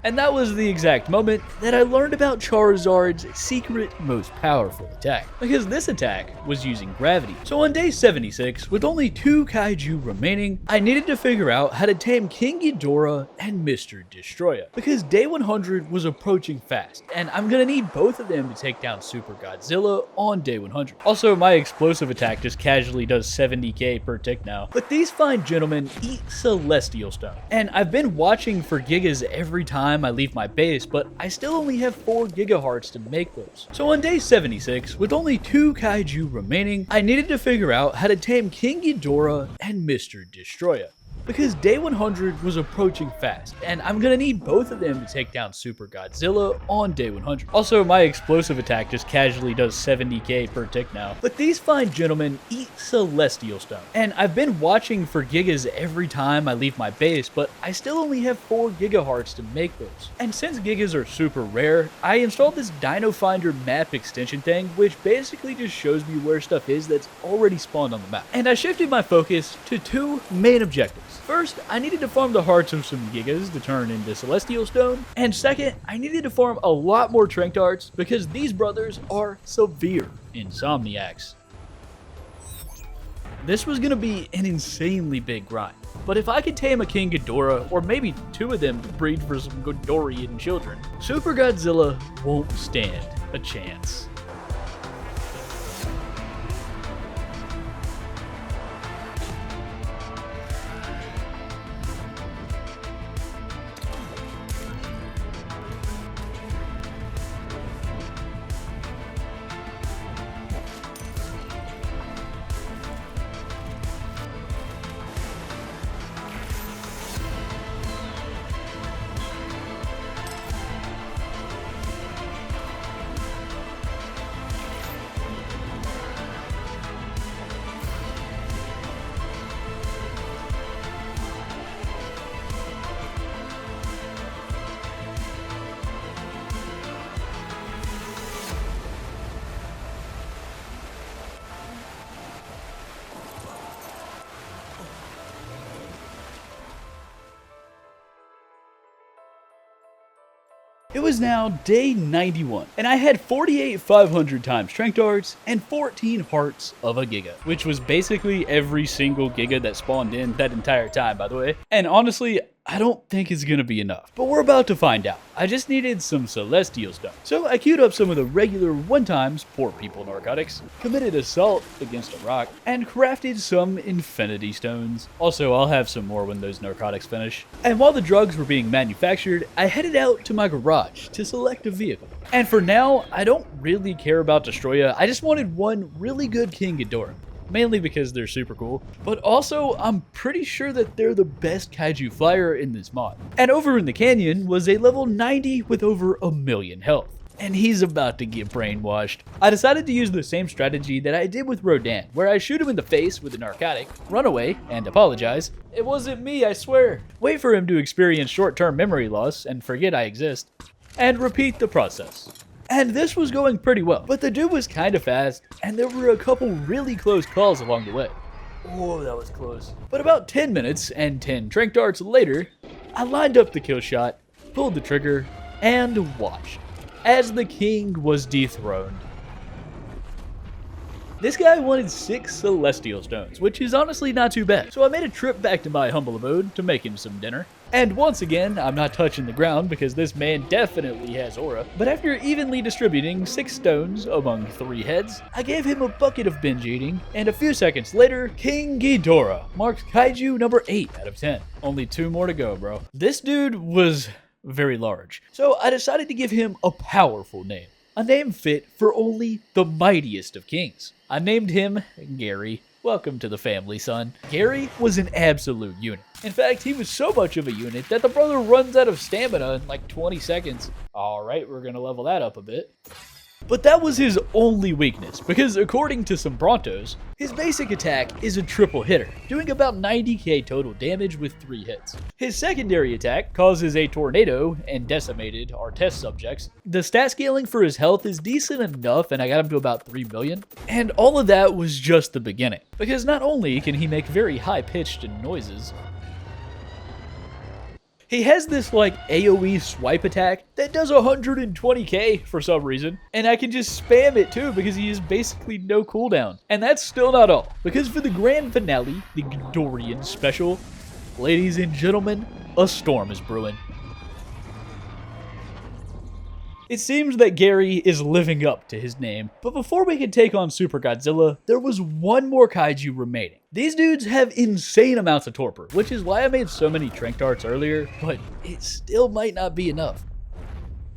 And that was the exact moment that I learned about Charizard's secret most powerful attack. Because this attack was using gravity. So on day 76, with only 2 kaiju remaining, I needed to figure out how to tame King Ghidorah and Mr. Destroyer. Because day 100 was approaching fast, and I'm gonna need both of them to take down Super Godzilla on day 100. Also, my explosive attack just casually does 70k per tick now. But these fine gentlemen eat Celestial Stone. And I've been watching for Gigas every time time I leave my base, but I still only have 4 Giga Hearts to make those. So on day 76, with only 2 Kaiju remaining, I needed to figure out how to tame King Ghidorah and Mr. Destroyer, because day 100 was approaching fast, and I'm gonna need both of them to take down Super Godzilla on day 100. Also, my explosive attack just casually does 70k per tick now. But these fine gentlemen eat Celestial Stone, and I've been watching for Gigas every time I leave my base, but I still only have 4 Giga Hearts to make those. And since Gigas are super rare, I installed this Dino Finder map extension thing, which basically just shows me where stuff is that's already spawned on the map. And I shifted my focus to 2 main objectives. First, I needed to farm the hearts of some Gigas to turn into Celestial Stone, and second, I needed to farm a lot more Trank Darts because these brothers are severe insomniacs. This was gonna be an insanely big grind, but if I could tame a King Ghidorah, or maybe 2 of them to breed for some Ghidorrean children, Super Godzilla won't stand a chance. It was now day 91, and I had 48 500 times Trank Darts and 14 hearts of a Giga, which was basically every single Giga that spawned in that entire time, by the way. And honestly, I don't think it's gonna be enough, but we're about to find out. I just needed some Celestial Stone. So I queued up some of the regular one-times poor people narcotics, committed assault against a rock, and crafted some Infinity Stones. Also, I'll have some more when those narcotics finish. And while the drugs were being manufactured, I headed out to my garage to select a vehicle. And for now, I don't really care about Destroyer, I just wanted one really good King Ghidorah. Mainly because they're super cool, but also I'm pretty sure that they're the best Kaiju flyer in this mod. And over in the canyon was a level 90 with over 1,000,000 health. And he's about to get brainwashed. I decided to use the same strategy that I did with Rodan, where I shoot him in the face with a narcotic, run away, and apologize. It wasn't me, I swear. Wait for him to experience short-term memory loss and forget I exist, and repeat the process. And this was going pretty well, but the dude was kind of fast, and there were a couple really close calls along the way. Oh, that was close. But about 10 minutes and 10 Trank Darts later, I lined up the kill shot, pulled the trigger, and watched as the king was dethroned. This guy wanted 6 Celestial Stones, which is honestly not too bad. So I made a trip back to my humble abode to make him some dinner. And once again, I'm not touching the ground because this man definitely has aura. But after evenly distributing 6 stones among 3 heads, I gave him a bucket of binge eating, and a few seconds later, King Ghidorah marks Kaiju number 8 out of 10. Only 2 more to go, bro. This dude was very large, so I decided to give him a powerful name. A name fit for only the mightiest of kings. I named him Gary. Welcome to the family, son. Gary was an absolute unit. In fact, he was so much of a unit that the brother runs out of stamina in like 20 seconds. Alright, we're gonna level that up a bit. But that was his only weakness, because according to some Brontos, his basic attack is a triple hitter, doing about 90k total damage with 3 hits. His secondary attack causes a tornado and decimated our test subjects. The stat scaling for his health is decent enough, and I got him to about 3 million. And all of that was just the beginning, because not only can he make very high-pitched noises, he has this like AoE swipe attack that does 120k for some reason, and I can just spam it too because he has basically no cooldown. And that's still not all, because for the grand finale, the Ghidorrean special, ladies and gentlemen, a storm is brewing. It seems that Gary is living up to his name, but before we could take on Super Godzilla, there was one more kaiju remaining. These dudes have insane amounts of torpor, which is why I made so many trank darts earlier, but it still might not be enough.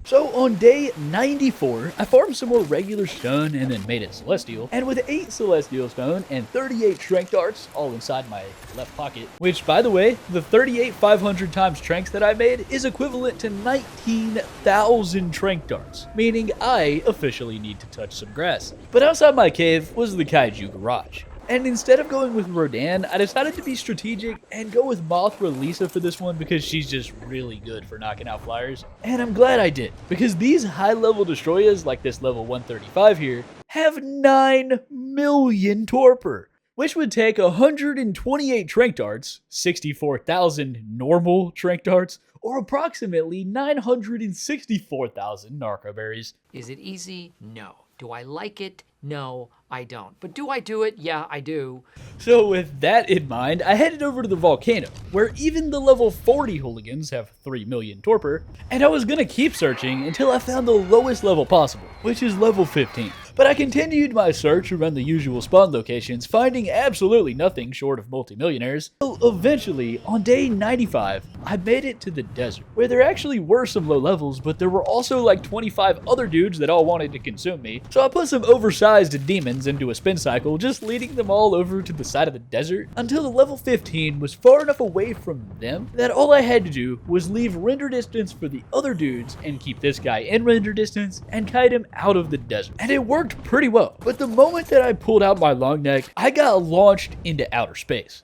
So on day 94, I farmed some more regular stone and then made it celestial, and with 8 celestial stone and 38 trank darts all inside my left pocket, which by the way, the 38 500 times tranks that I made is equivalent to 19,000 trank darts, meaning I officially need to touch some grass. But outside my cave was the kaiju garage. And instead of going with Rodan, I decided to be strategic and go with Mothra Lisa for this one because she's just really good for knocking out flyers. And I'm glad I did, because these high-level destroyers, like this level 135 here, have 9 million torpor, which would take 128 trank darts, 64,000 normal trank darts, or approximately 964,000 narcoberries. Is it easy? No. Do I like it? No, I don't. But do I do it? Yeah, I do. So with that in mind, I headed over to the volcano, where even the level 40 hooligans have 3 million torpor, and I was gonna keep searching until I found the lowest level possible, which is level 15. But I continued my search around the usual spawn locations, finding absolutely nothing short of multimillionaires. So eventually, on day 95, I made it to the desert, where there actually were some low levels, but there were also like 25 other dudes that all wanted to consume me. So I put some oversized demons into a spin cycle, just leading them all over to the side of the desert, until the level 15 was far enough away from them that all I had to do was leave render distance for the other dudes and keep this guy in render distance and kite him out of the desert. And it worked pretty well, but the moment that I pulled out my long neck, I got launched into outer space.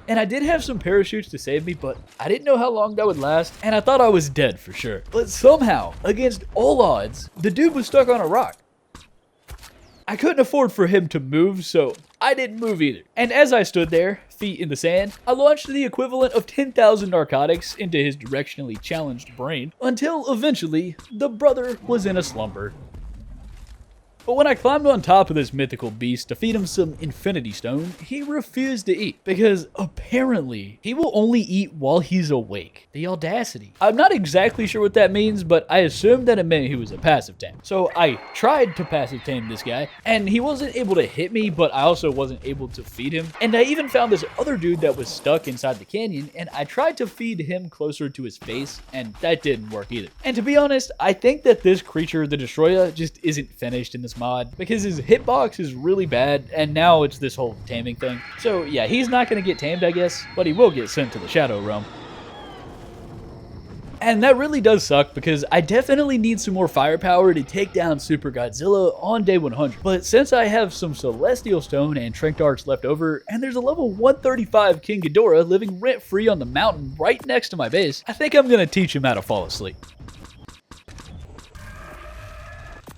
And I did have some parachutes to save me, but I didn't know how long that would last, and I thought I was dead for sure. But somehow, against all odds, the dude was stuck on a rock. I couldn't afford for him to move, so I didn't move either. And as I stood there, feet in the sand, I launched the equivalent of 10,000 narcotics into his directionally challenged brain, until eventually, the brother was in a slumber. But when I climbed on top of this mythical beast to feed him some infinity stone, he refused to eat, because apparently he will only eat while he's awake. The audacity. I'm not exactly sure what that means, but I assumed that it meant he was a passive tame. So I tried to passive tame this guy, and he wasn't able to hit me, but I also wasn't able to feed him. And I even found this other dude that was stuck inside the canyon, and I tried to feed him closer to his face, and that didn't work either. And to be honest, I think that this creature, the Destroyer, just isn't finished in this mod, because his hitbox is really bad, and now it's this whole taming thing. So yeah, he's not going to get tamed, I guess, but he will get sent to the Shadow Realm. And that really does suck, because I definitely need some more firepower to take down Super Godzilla on day 100. But since I have some Celestial Stone and Trank Darts left over, and there's a level 135 King Ghidorah living rent-free on the mountain right next to my base, I think I'm going to teach him how to fall asleep.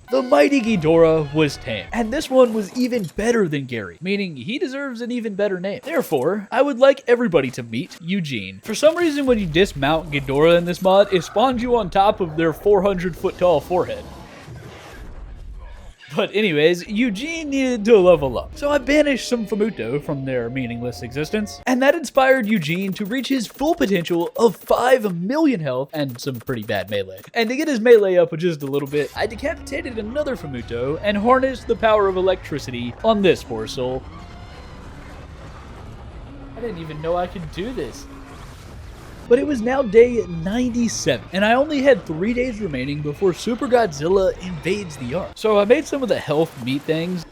The mighty Ghidorah was tame, and this one was even better than Gary, meaning he deserves an even better name. Therefore, I would like everybody to meet Eugene. For some reason, when you dismount Ghidorah in this mod, it spawns you on top of their 400-foot tall forehead. But anyways, Eugene needed to level up, so I banished some Famuto from their meaningless existence, and that inspired Eugene to reach his full potential of 5 million health and some pretty bad melee. And to get his melee up just a little bit, I decapitated another Famuto and harnessed the power of electricity on this poor soul. I didn't even know I could do this. But it was now day 97, and I only had 3 days remaining before Super Godzilla invades the Ark. So I made some of the health meat things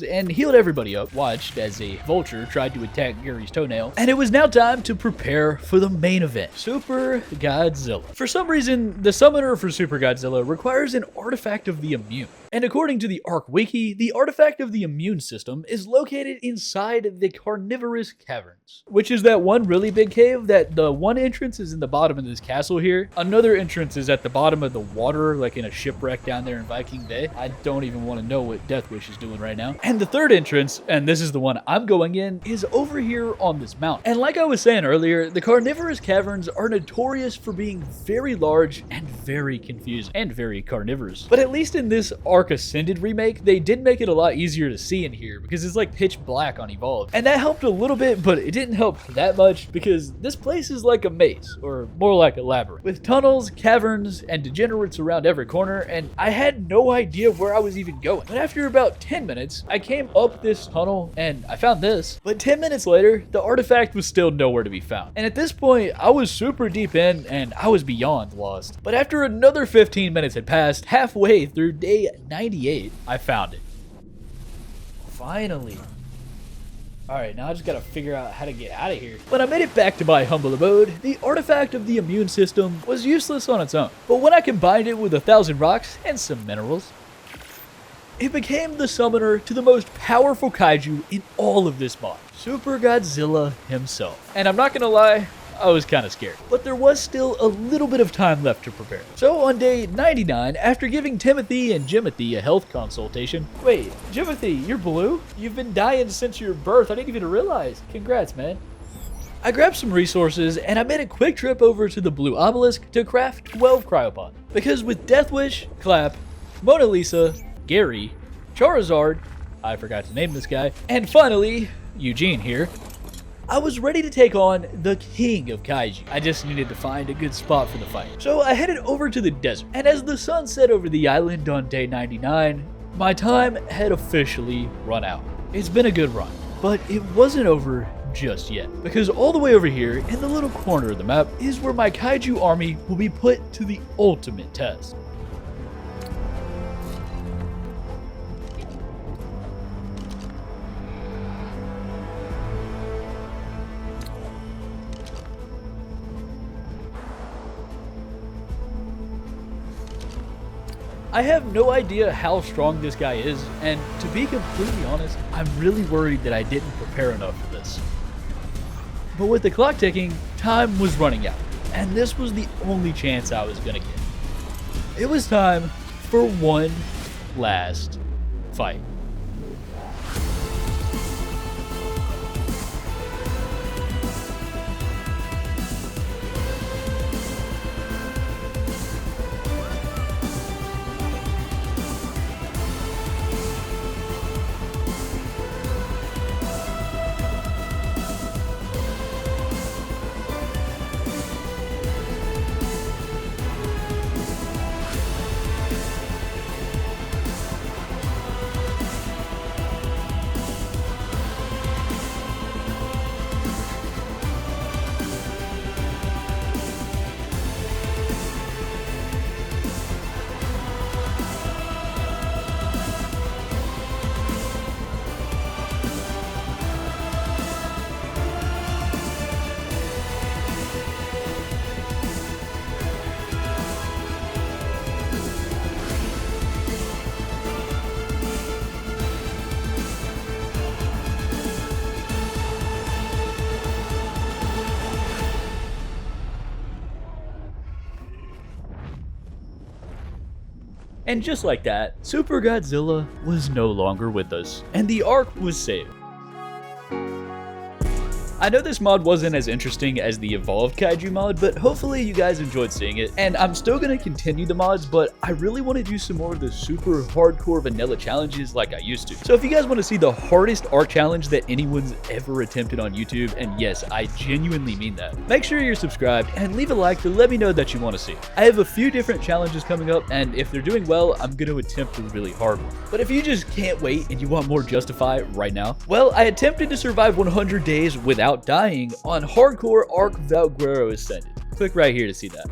and healed everybody up, watched as a vulture tried to attack Gary's toenail, and it was now time to prepare for the main event, Super Godzilla. For some reason, the summoner for Super Godzilla requires an artifact of the immune. And according to the Ark Wiki, the artifact of the immune system is located inside the carnivorous caverns, which is that one really big cave that the one entrance is in the bottom of this castle here. Another entrance is at the bottom of the water, like in a shipwreck down there in Viking Bay. I don't even want to know what Death Wish is doing right now. And the third entrance, and this is the one I'm going in, is over here on this mountain. And like I was saying earlier, the carnivorous caverns are notorious for being very large and very confusing and very carnivorous. But at least in this Ark Ark Ascended remake, they did make it a lot easier to see in here because it's like pitch black on Evolved. And that helped a little bit, but it didn't help that much because this place is like a maze, or more like a labyrinth, with tunnels, caverns, and degenerates around every corner, and I had no idea where I was even going. But after about 10 minutes, I came up this tunnel and I found this. But 10 minutes later, the artifact was still nowhere to be found. And at this point, I was super deep in and I was beyond lost. But after another 15 minutes had passed, halfway through day 98, I found it. Finally. Alright, now I just gotta figure out how to get out of here. When I made it back to my humble abode, the artifact of the immune system was useless on its own. But when I combined it with 1,000 rocks and some minerals, it became the summoner to the most powerful kaiju in all of this mod, Super Godzilla himself. And I'm not gonna lie, I was kind of scared, but there was still a little bit of time left to prepare. So on day 99, after giving Timothy and Jimothy a health consultation. Wait, Jimothy, you're blue? You've been dying since your birth. I didn't even realize. Congrats, man. I grabbed some resources and I made a quick trip over to the Blue Obelisk to craft 12 cryopods. Because with Death Wish, Clap, Mona Lisa, Gary, Charizard, I forgot to name this guy, and finally, Eugene here, I was ready to take on the king of kaiju. I just needed to find a good spot for the fight. So I headed over to the desert, and as the sun set over the island on day 99, my time had officially run out. It's been a good run, but it wasn't over just yet, because all the way over here in the little corner of the map is where my kaiju army will be put to the ultimate test. I have no idea how strong this guy is, and to be completely honest, I'm really worried that I didn't prepare enough for this. But with the clock ticking, time was running out, and this was the only chance I was gonna get. It was time for one last fight. And just like that, Super Godzilla was no longer with us, and the Ark was saved. I know this mod wasn't as interesting as the Evolved Kaiju mod, but hopefully you guys enjoyed seeing it. And I'm still going to continue the mods, but I really want to do some more of the super hardcore vanilla challenges like I used to. So if you guys want to see the hardest Ark challenge that anyone's ever attempted on YouTube, and yes, I genuinely mean that, make sure you're subscribed and leave a like to let me know that you want to see it. I have a few different challenges coming up, and if they're doing well, I'm going to attempt a really hard one. But if you just can't wait and you want more Juztify right now, well, I attempted to survive 100 days without dying on hardcore Ark Survival Ascended. Click right here to see that.